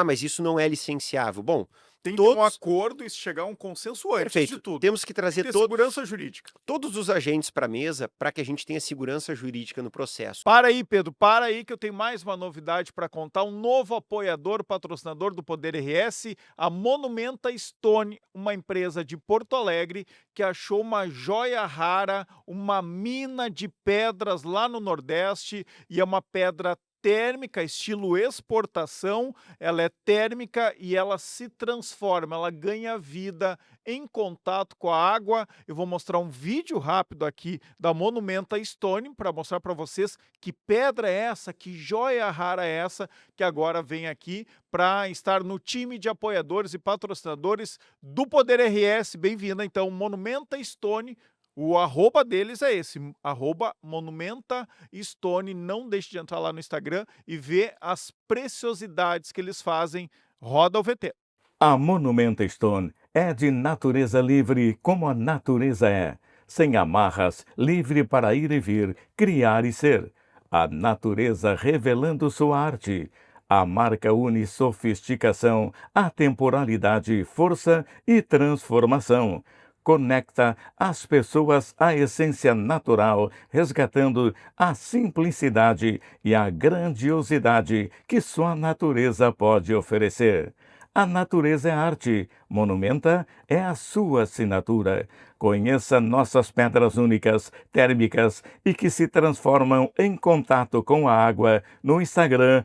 mas isso não é licenciável. Bom, Tem que ter um todos acordo e chegar a um consenso antes de perfeito, tudo. temos que Tem que trazer ter segurança jurídica. todos os agentes para a mesa para que a gente tenha segurança jurídica no processo. Para aí, Pedro, para aí que eu tenho mais uma novidade para contar. Um novo apoiador, patrocinador do Poder RS, a Monumenta Stone, uma empresa de Porto Alegre que achou uma joia rara, uma mina de pedras lá no Nordeste, e é uma pedra térmica, estilo exportação. Ela é térmica e ela se transforma, ela ganha vida em contato com a água. Eu vou mostrar um vídeo rápido aqui da Monumenta Stone para mostrar para vocês que pedra é essa, que joia rara é essa, que agora vem aqui para estar no time de apoiadores e patrocinadores do Poder RS. Bem-vinda, então, Monumenta Stone. O arroba deles é esse, arroba Monumenta Stone. Não deixe de entrar lá no Instagram e ver as preciosidades que eles fazem. Roda o VT. A Monumenta Stone é de natureza livre como a natureza é, sem amarras, livre para ir e vir, criar e ser. A natureza revelando sua arte. A marca une sofisticação, atemporalidade, força e transformação. Conecta as pessoas à essência natural, resgatando a simplicidade e a grandiosidade que só a natureza pode oferecer. A natureza é arte, Monumenta é a sua assinatura. Conheça nossas pedras únicas, térmicas e que se transformam em contato com a água no Instagram,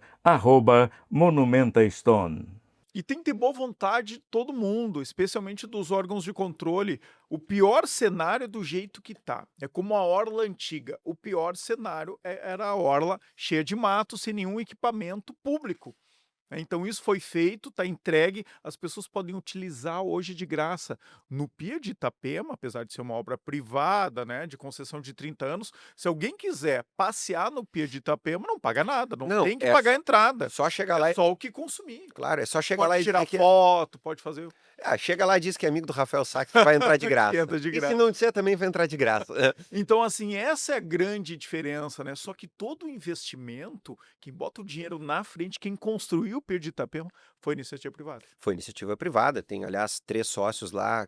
@MonumentaStone. E tem que ter boa vontade de todo mundo, especialmente dos órgãos de controle. O pior cenário é do jeito que tá. É como a orla antiga. O pior cenário era a orla cheia de mato, sem nenhum equipamento público. Então isso foi feito, está entregue, as pessoas podem utilizar hoje de graça. No Pier de Itapema, apesar de ser uma obra privada, né, de concessão de 30 anos, se alguém quiser passear no Pier de Itapema, não paga nada, não Não, tem que é pagar entrada. só chegar lá É e só o que consumir. claro, é só chegar lá Pode e tirar dizer que foto, pode fazer chega lá e diz que é amigo do Rafael Sá, que vai entrar de graça. Entra de E graça. se não disser, também vai entrar de graça. Então, assim, essa é a grande diferença, né? Só que todo investimento, quem bota o dinheiro na frente, quem construiu o Pier de Itapema, foi iniciativa privada. Foi iniciativa privada, tem, aliás, 3 sócios lá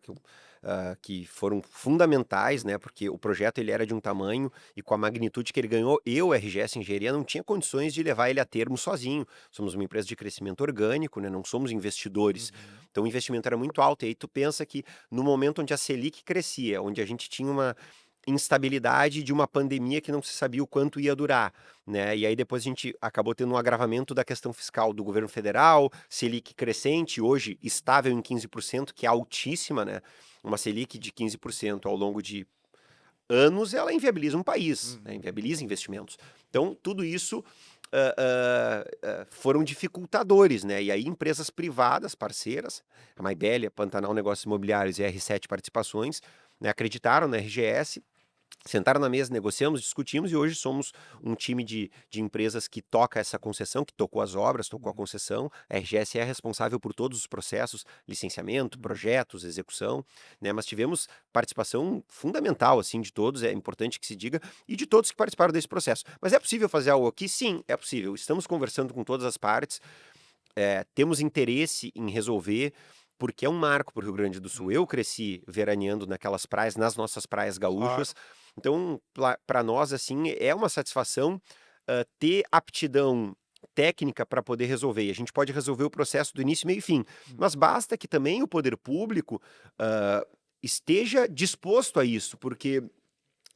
que foram fundamentais, né? Porque o projeto ele era de um tamanho e com a magnitude que ele ganhou, eu, RGS Engenharia, não tinha condições de levar ele a termo sozinho. Somos uma empresa de crescimento orgânico, né? Não somos investidores. Então o investimento era muito alto. E aí tu pensa que no momento onde a Selic crescia, onde a gente tinha uma instabilidade de uma pandemia que não se sabia o quanto ia durar, né? E aí depois a gente acabou tendo um agravamento da questão fiscal do governo federal, Selic crescente, hoje estável em 15%, que é altíssima, né? Uma Selic de 15% ao longo de anos, ela inviabiliza um país, né? Inviabiliza investimentos. Então, tudo isso foram dificultadores, né? E aí empresas privadas, parceiras, a Maibélia, Pantanal Negócios Imobiliários e R7 Participações, né, acreditaram na RGS, sentaram na mesa, negociamos, discutimos e hoje somos um time de empresas que toca essa concessão, que tocou as obras, tocou a concessão. A RGS é responsável por todos os processos, licenciamento, projetos, execução, né? Mas tivemos participação fundamental, assim, de todos, é importante que se diga, e de todos que participaram desse processo. Mas é possível fazer algo aqui? Sim, é possível. Estamos conversando com todas as partes, temos interesse em resolver, porque é um marco para o Rio Grande do Sul. Eu cresci veraneando naquelas praias, nas nossas praias gaúchas. Então, para nós, assim, é uma satisfação ter aptidão técnica para poder resolver. E a gente pode resolver o processo do início, meio e fim. Mas basta que também o poder público esteja disposto a isso, porque,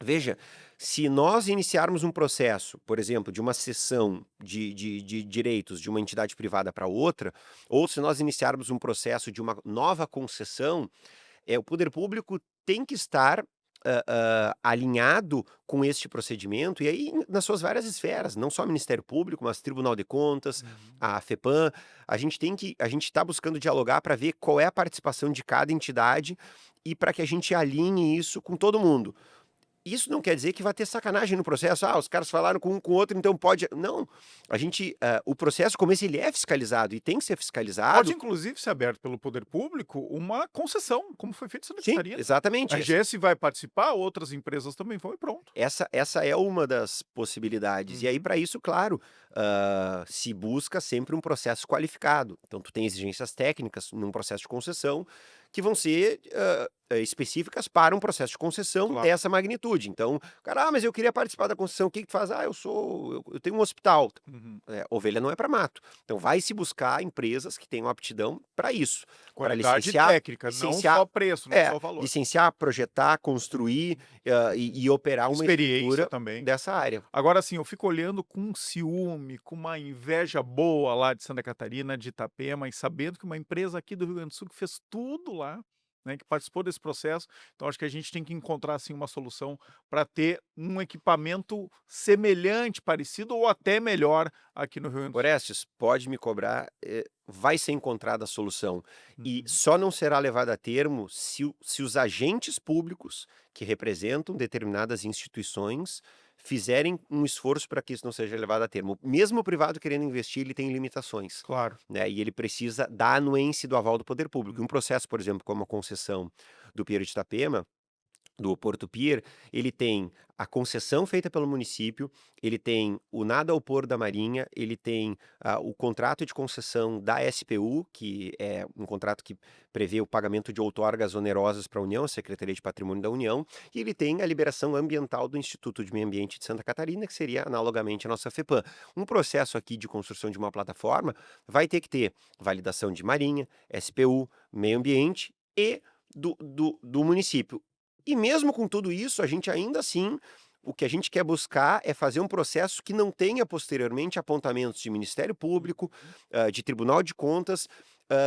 veja, se nós iniciarmos um processo, por exemplo, de uma cessão de direitos de uma entidade privada para outra, ou se nós iniciarmos um processo de uma nova concessão, o poder público tem que estar alinhado com este procedimento, e aí nas suas várias esferas, não só Ministério Público, mas Tribunal de Contas, a FEPAM, a gente está buscando dialogar para ver qual é a participação de cada entidade e para que a gente alinhe isso com todo mundo. Isso não quer dizer que vai ter sacanagem no processo. Ah, os caras falaram com um com o outro, então pode. Não. O processo, como esse, ele é fiscalizado e tem que ser Pode, fiscalizado. inclusive, ser aberto pelo poder público uma concessão, como foi feito em Santa Sim, Catarina. A exatamente. RGS vai participar, outras empresas também vão e pronto. Essa é uma das possibilidades. E aí, Uhum. para isso, claro, se busca sempre um processo qualificado. Então, tu tem exigências técnicas num processo de concessão que vão ser específicas para um processo de concessão Claro. dessa magnitude. Então, cara, mas eu queria participar da concessão, o que que tu faz? Ah, eu tenho um hospital. Uhum. Ovelha não é para mato. Então, vai se buscar empresas que tenham aptidão para isso. Para Qualidade licenciar, técnica, não licenciar, só preço, não só valor. licenciar, projetar, construir e operar uma Experiência estrutura também. dessa área. Agora, assim, eu fico olhando com um ciúme, com uma inveja boa lá de Santa Catarina, de Itapema, e sabendo que uma empresa aqui do Rio Grande do Sul que fez tudo lá, né, que participou desse processo. Então, acho que a gente tem que encontrar, assim, uma solução para ter um equipamento semelhante, parecido ou até melhor aqui no Rio Grande do Sul. Orestes, pode me cobrar, vai ser encontrada a solução. E Uhum. só não será levada a termo se os agentes públicos que representam determinadas instituições fizerem um esforço para que isso não seja levado a termo. Mesmo o privado querendo investir, ele tem limitações, Claro. né? E ele precisa da anuência do aval do poder público. Um processo, por exemplo, como a concessão do Pier de Itapema, do Porto Pier, ele tem a concessão feita pelo município, ele tem o nada ao pôr da Marinha, ele tem o contrato de concessão da SPU, que é um contrato que prevê o pagamento de outorgas onerosas para a União, a Secretaria de Patrimônio da União, e ele tem a liberação ambiental do Instituto de Meio Ambiente de Santa Catarina, que seria analogamente a nossa FEPAM. Um processo aqui de construção de uma plataforma vai ter que ter validação de Marinha, SPU, Meio Ambiente e do município. E mesmo com tudo isso, a gente ainda assim, o que a gente quer buscar é fazer um processo que não tenha posteriormente apontamentos de Ministério Público, de Tribunal de Contas,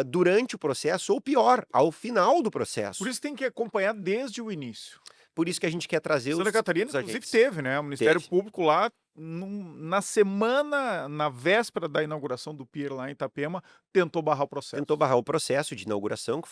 durante o processo, ou pior, ao final do processo. Por isso tem que acompanhar desde o início. Por isso que a gente quer trazer Santa Catarina, os inclusive, agentes. teve, né? O Ministério Teve. Público lá, na semana, na véspera da inauguração do Pier lá em Itapema, tentou barrar o processo. Tentou barrar o processo de inauguração, que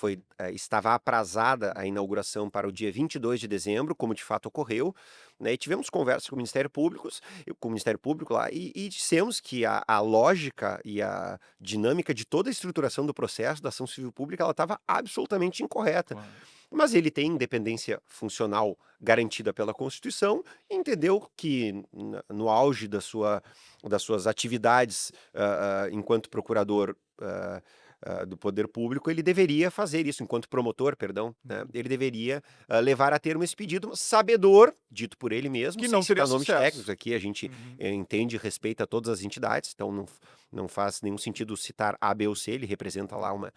estava aprazada a inauguração para o dia 22 de dezembro, como de fato ocorreu, né? E tivemos conversa com o Ministério Público lá, e dissemos que a lógica e a dinâmica de toda a estruturação do processo da ação civil pública, ela estava absolutamente incorreta. Claro. Mas ele tem independência funcional garantida pela Constituição e entendeu que, no auge das suas atividades enquanto procurador do poder público, ele deveria fazer isso, enquanto promotor, perdão, né? Ele deveria levar a termo esse pedido, sabedor, dito por ele mesmo, Que sem não teria citar nomes sucesso. técnicos aqui, a gente entende e respeita todas as entidades, então não faz nenhum sentido citar A, B ou C, ele representa lá uma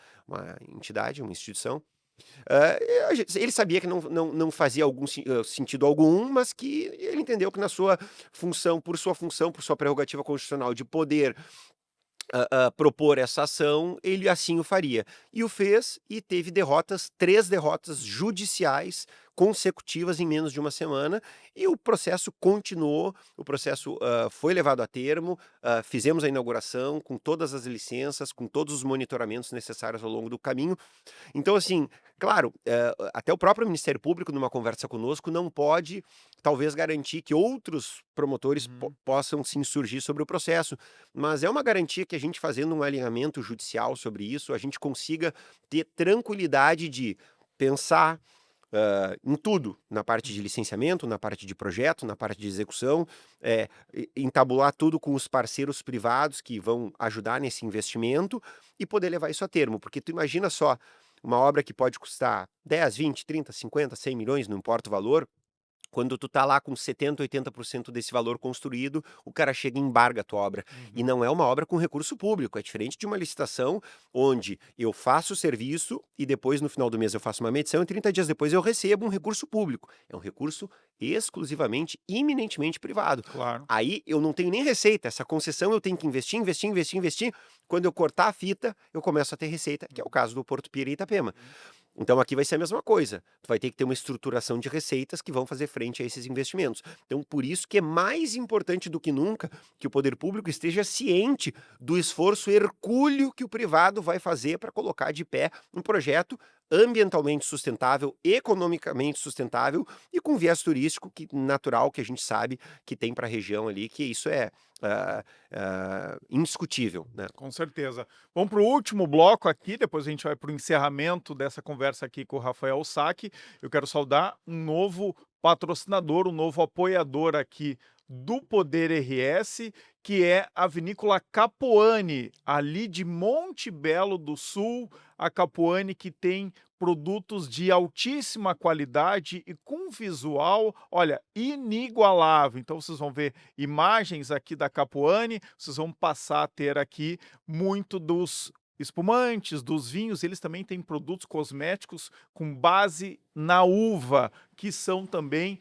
entidade, uma instituição. Ele sabia que não fazia sentido algum, mas que ele entendeu que por sua prerrogativa constitucional de poder propor essa ação, ele assim o faria. E o fez e teve 3 derrotas judiciais consecutivas em menos de uma semana, e o processo continuou, o processo foi levado a termo, fizemos a inauguração com todas as licenças, com todos os monitoramentos necessários ao longo do caminho. Então, assim, claro, até o próprio Ministério Público, numa conversa conosco, não pode, talvez, garantir que outros promotores possam se insurgir sobre o processo, mas é uma garantia que a gente, fazendo um alinhamento judicial sobre isso, a gente consiga ter tranquilidade de pensar em tudo, na parte de licenciamento, na parte de projeto, na parte de execução, entabular tudo com os parceiros privados que vão ajudar nesse investimento e poder levar isso a termo, porque tu imagina só, uma obra que pode custar 10, 20, 30, 50, 100 milhões, não importa o valor, quando tu tá lá com 70, 80% desse valor construído, o cara chega e embarga a tua obra. E não é uma obra com recurso público, é diferente de uma licitação onde eu faço o serviço e depois no final do mês eu faço uma medição e 30 dias depois eu recebo um recurso público. É um recurso exclusivamente, iminentemente privado. Claro. Aí eu não tenho nem receita, essa concessão eu tenho que investir. Quando eu cortar a fita, eu começo a ter receita, que é o caso do Porto Pier e Itapema. Então aqui vai ser a mesma coisa. Tu vai ter que ter uma estruturação de receitas que vão fazer frente a esses investimentos. Então por isso que é mais importante do que nunca que o poder público esteja ciente do esforço hercúleo que o privado vai fazer para colocar de pé um projeto ambientalmente sustentável, economicamente sustentável e com viés turístico que natural que a gente sabe que tem para a região ali, que isso é indiscutível, né? Com certeza. Vamos para o último bloco aqui, depois a gente vai para o encerramento dessa conversa aqui com o Rafael Sack. Eu quero saudar um novo patrocinador, um novo apoiador aqui do Poder RS, que é a Vinícola Capuani, ali de Monte Belo do Sul. A Capuani que tem produtos de altíssima qualidade e com visual, olha, inigualável. Então vocês vão ver imagens aqui da Capuani, vocês vão passar a ter aqui muito dos espumantes, dos vinhos. Eles também têm produtos cosméticos com base na uva, que são também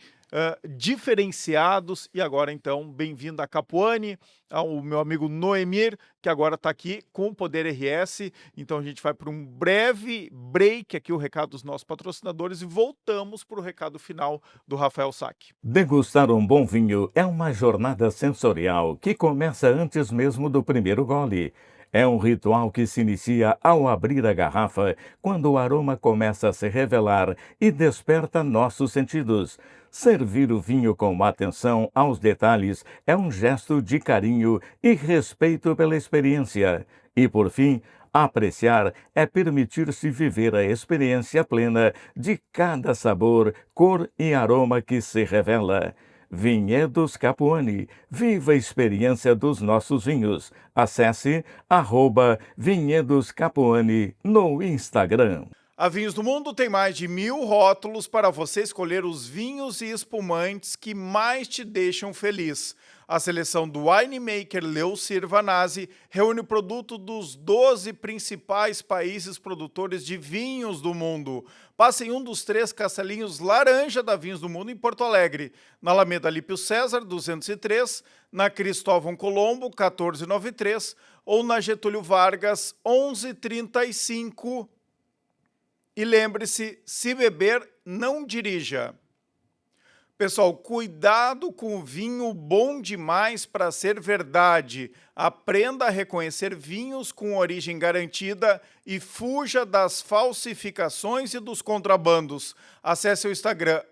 diferenciados. E agora, então, bem-vindo a Capuani, ao meu amigo Noemir, que agora está aqui com o Poder RS. Então, a gente vai para um breve break aqui, o recado dos nossos patrocinadores, e voltamos para o recado final do Rafael Sack. Degustar um bom vinho é uma jornada sensorial que começa antes mesmo do primeiro gole. É um ritual que se inicia ao abrir a garrafa, quando o aroma começa a se revelar e desperta nossos sentidos. Servir o vinho com atenção aos detalhes é um gesto de carinho e respeito pela experiência. E, por fim, apreciar é permitir-se viver a experiência plena de cada sabor, cor e aroma que se revela. Vinhedos Capuani. Viva a experiência dos nossos vinhos. Acesse @Vinhedos Capuani no Instagram. A Vinhos do Mundo tem mais de 1000 rótulos para você escolher os vinhos e espumantes que mais te deixam feliz. A seleção do winemaker Leocir Vanazzi reúne o produto dos 12 principais países produtores de vinhos do mundo. Passe em um dos 3 castelinhos laranja da Vinhos do Mundo em Porto Alegre, na Alameda Lípio César, 203, na Cristóvão Colombo, 1493, ou na Getúlio Vargas, 1135. E lembre-se, se beber, não dirija. Pessoal, cuidado com o vinho bom demais para ser verdade. Aprenda a reconhecer vinhos com origem garantida e fuja das falsificações e dos contrabandos. Acesse o Instagram,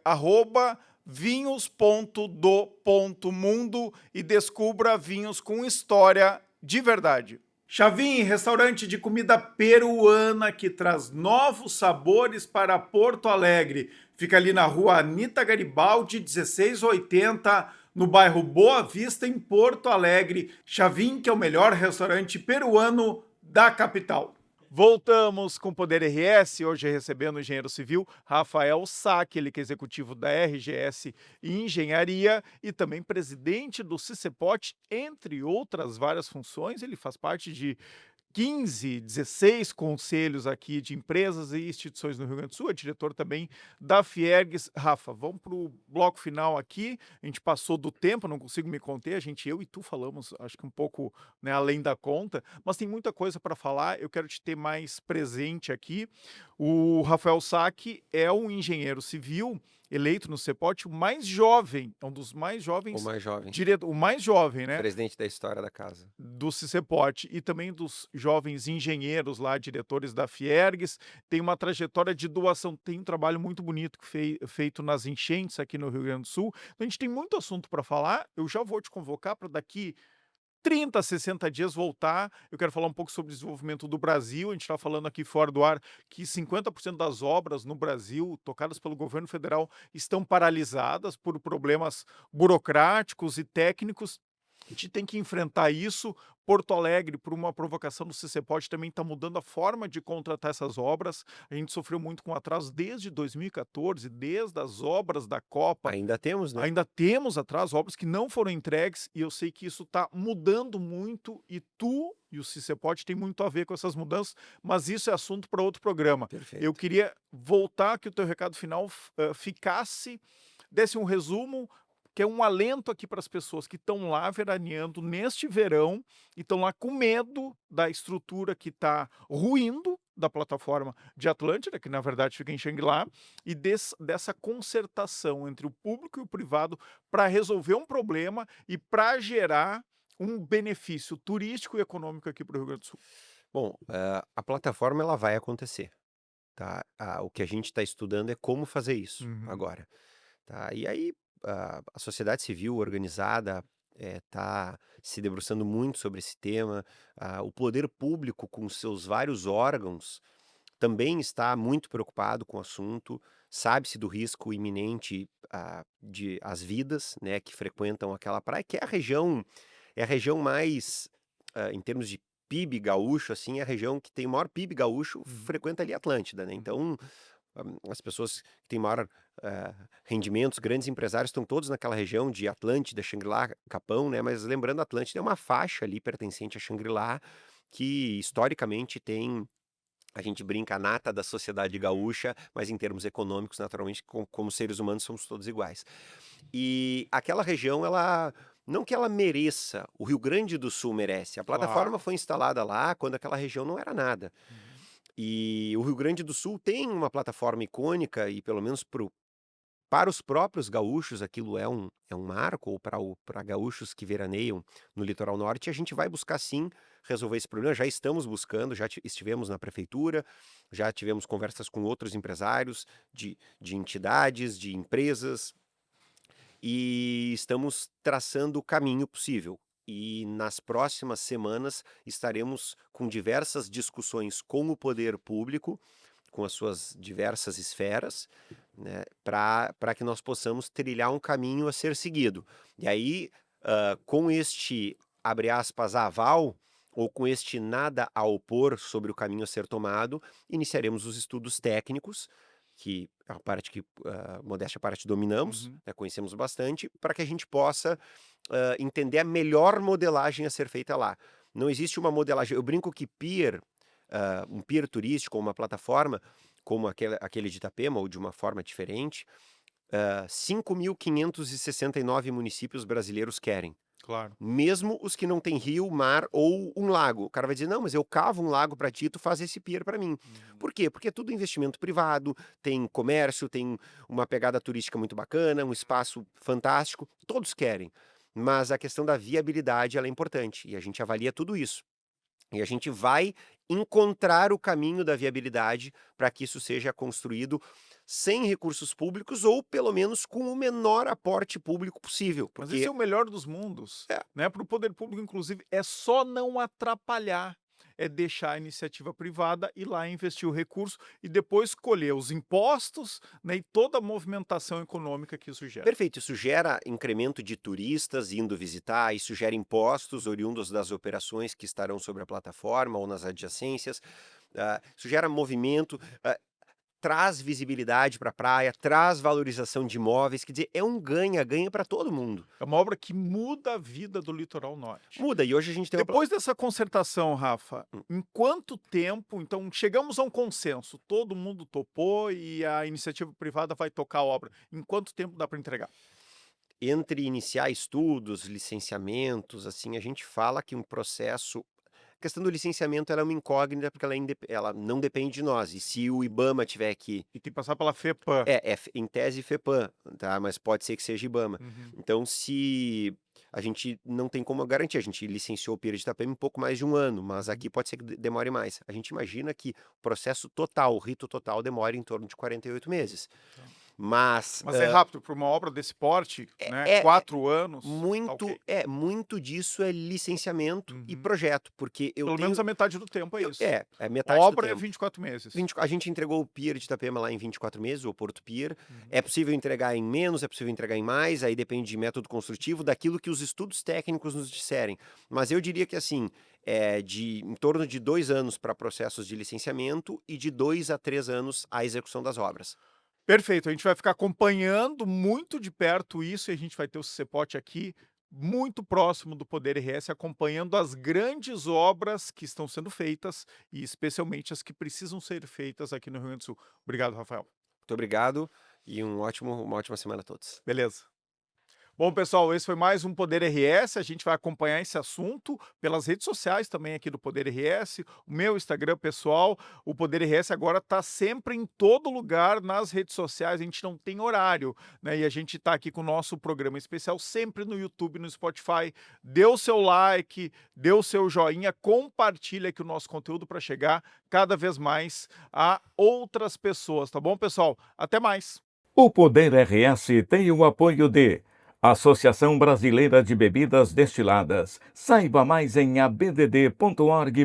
@vinhos.do.mundo e descubra vinhos com história de verdade. Chavin, restaurante de comida peruana que traz novos sabores para Porto Alegre. Fica ali na rua Anita Garibaldi, 1680, no bairro Boa Vista, em Porto Alegre. Chavin, que é o melhor restaurante peruano da capital. Voltamos com o Poder RS, hoje recebendo o engenheiro civil Rafael Sack, ele que é executivo da RGS Engenharia e também presidente do CICEPOT, entre outras várias funções. Ele faz parte de 15, 16 conselhos aqui de empresas e instituições no Rio Grande do Sul, é diretor também da Fiergs. Rafa, vamos para o bloco final aqui. A gente passou do tempo, não consigo me conter. Eu e tu falamos, acho que um pouco, né, além da conta, mas tem muita coisa para falar. Eu quero te ter mais presente aqui. O Rafael Sack é um engenheiro civil eleito no CEPOT, o mais jovem, é um dos mais jovens. O mais jovem. O mais jovem, né? Presidente da história da casa. Do CICEPOT e também dos jovens engenheiros lá, diretores da Fiergs. Tem uma trajetória de doação, tem um trabalho muito bonito feito nas enchentes aqui no Rio Grande do Sul. Então a gente tem muito assunto para falar. Eu já vou te convocar para daqui 30, 60 dias voltar. Eu quero falar um pouco sobre o desenvolvimento do Brasil. A gente está falando aqui fora do ar que 50% das obras no Brasil, tocadas pelo governo federal, estão paralisadas por problemas burocráticos e técnicos. A gente tem que enfrentar isso. Porto Alegre, por uma provocação do CICEPOT, também está mudando a forma de contratar essas obras. A gente sofreu muito com atraso desde 2014, desde as obras da Copa. Ainda temos, né? Ainda temos atraso, obras que não foram entregues, e eu sei que isso está mudando muito, e tu e o CICEPOT tem muito a ver com essas mudanças, mas isso é assunto para outro programa. Perfeito. Eu queria voltar que o teu recado final desse um resumo, que é um alento aqui para as pessoas que estão lá veraneando neste verão e estão lá com medo da estrutura que está ruindo da plataforma de Atlântida, que na verdade fica em Xangri-Lá, e dessa concertação entre o público e o privado para resolver um problema e para gerar um benefício turístico e econômico aqui para o Rio Grande do Sul. Bom, a plataforma ela vai acontecer. tá? O que a gente está estudando é como fazer isso Uhum. agora, tá? E aí a sociedade civil organizada está se debruçando muito sobre esse tema. O poder público, com seus vários órgãos, também está muito preocupado com o assunto. Sabe-se do risco iminente de as vidas, né, que frequentam aquela praia, que é a região mais, em termos de PIB gaúcho, assim, é a região que tem o maior PIB gaúcho, Uhum. frequenta ali a Atlântida, né? Uhum. Então, as pessoas que têm maior rendimentos, grandes empresários, estão todos naquela região de Atlântida, Xangri-Lá, Capão, né? Mas lembrando, a Atlântida é uma faixa ali pertencente a Xangri-Lá, que historicamente tem, a gente brinca, a nata da sociedade gaúcha, mas em termos econômicos, naturalmente, como seres humanos, somos todos iguais. E aquela região, ela não que ela mereça, o Rio Grande do Sul merece. A plataforma Claro. foi instalada lá quando aquela região não era nada. Uhum. E o Rio Grande do Sul tem uma plataforma icônica e, pelo menos para os próprios gaúchos, aquilo é um marco, ou para gaúchos que veraneiam no litoral norte, a gente vai buscar sim resolver esse problema. Já estamos buscando, estivemos na prefeitura, já tivemos conversas com outros empresários de entidades, de empresas, e estamos traçando o caminho possível. E nas próximas semanas estaremos com diversas discussões com o poder público, com as suas diversas esferas, né, para que nós possamos trilhar um caminho a ser seguido. E aí, com este, abre aspas, aval, ou com este nada a opor sobre o caminho a ser tomado, iniciaremos os estudos técnicos, que é a parte que, modéstia à parte, dominamos, Uhum. né, conhecemos bastante, para que a gente possa entender a melhor modelagem a ser feita lá. Não existe uma modelagem. Eu brinco que um pier turístico ou uma plataforma, como aquele de Itapema, ou de uma forma diferente, 5.569 municípios brasileiros querem. Claro. Mesmo os que não têm rio, mar ou um lago. O cara vai dizer, não, mas eu cavo um lago para ti, tu faz esse pier para mim. Uhum. Por quê? Porque é tudo investimento privado, tem comércio, tem uma pegada turística muito bacana, um espaço fantástico, todos querem. Mas a questão da viabilidade, ela é importante, e a gente avalia tudo isso. E a gente vai encontrar o caminho da viabilidade para que isso seja construído sem recursos públicos, ou pelo menos com o menor aporte público possível, Mas esse é porque o melhor dos mundos, é, né, para o poder público, inclusive, é só não atrapalhar, é deixar a iniciativa privada ir lá investir o recurso e depois colher os impostos, né, e toda a movimentação econômica que isso gera. perfeito, isso gera incremento de turistas indo visitar, isso gera impostos oriundos das operações que estarão sobre a plataforma ou nas adjacências, isso gera movimento, traz visibilidade para a praia, traz valorização de imóveis, quer dizer, é um ganha-ganha para todo mundo. É uma obra que muda a vida do litoral norte. Muda, e hoje a gente tem uma Depois dessa concertação, Rafa, em quanto tempo, então, chegamos a um consenso, todo mundo topou e a iniciativa privada vai tocar a obra, em quanto tempo dá para entregar? entre iniciar estudos, licenciamentos, assim, a gente fala que um processo. A questão do licenciamento, ela é uma incógnita, porque ela não depende de nós. E se o IBAMA tiver que. E tem que passar pela FEPAM. Em tese FEPAM, tá? Mas pode ser que seja IBAMA. Uhum. Então, se a gente não tem como garantir, a gente licenciou o Pier de Itapema em pouco mais de um ano, mas aqui pode ser que demore mais. A gente imagina que o processo total, o rito total, demore em torno de 48 meses. Tá. Mas Mas é rápido para uma obra desse porte, né, é, 4 anos, tá muito, ok. muito disso é licenciamento e Uhum. projeto, porque eu Pelo tenho. menos a metade do tempo é isso. É metade do Obra é tempo. 24 meses. A gente entregou o Pier de Itapema lá em 24 meses, o Porto Pier. Uhum. É possível entregar em menos, é possível entregar em mais, aí depende de método construtivo, daquilo que os estudos técnicos nos disserem. Mas eu diria que, assim, em torno de 2 anos para processos de licenciamento e de 2 a 3 anos a execução das obras. Perfeito, a gente vai ficar acompanhando muito de perto isso e a gente vai ter o CEPOT aqui muito próximo do Poder RS, acompanhando as grandes obras que estão sendo feitas e especialmente as que precisam ser feitas aqui no Rio Grande do Sul. Obrigado, Rafael. Muito obrigado e uma ótima semana a todos. Beleza. Bom, pessoal, esse foi mais um Poder RS. A gente vai acompanhar esse assunto pelas redes sociais também aqui do Poder RS, o meu Instagram pessoal. O Poder RS agora está sempre em todo lugar nas redes sociais. A gente não tem horário, né? E a gente está aqui com o nosso programa especial sempre no YouTube, no Spotify. Dê o seu like, dê o seu joinha, compartilha aqui o nosso conteúdo para chegar cada vez mais a outras pessoas, tá bom, pessoal? Até mais! O Poder RS tem o apoio de Associação Brasileira de Bebidas Destiladas. Saiba mais em abdd.org.br.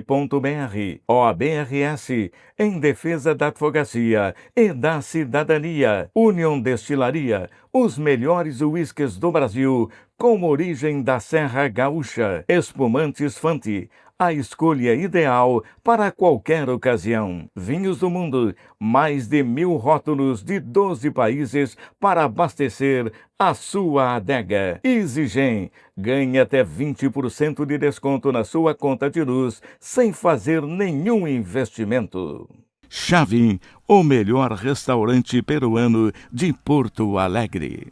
OAB-RS, em defesa da advocacia e da cidadania. União Destilaria, os melhores uísques do Brasil, com origem da Serra Gaúcha. Espumantes Fante, a escolha ideal para qualquer ocasião. Vinhos do Mundo, mais de 1000 rótulos de 12 países para abastecer a sua adega. EasyGen, ganhe até 20% de desconto na sua conta de luz sem fazer nenhum investimento. Chavin, o melhor restaurante peruano de Porto Alegre.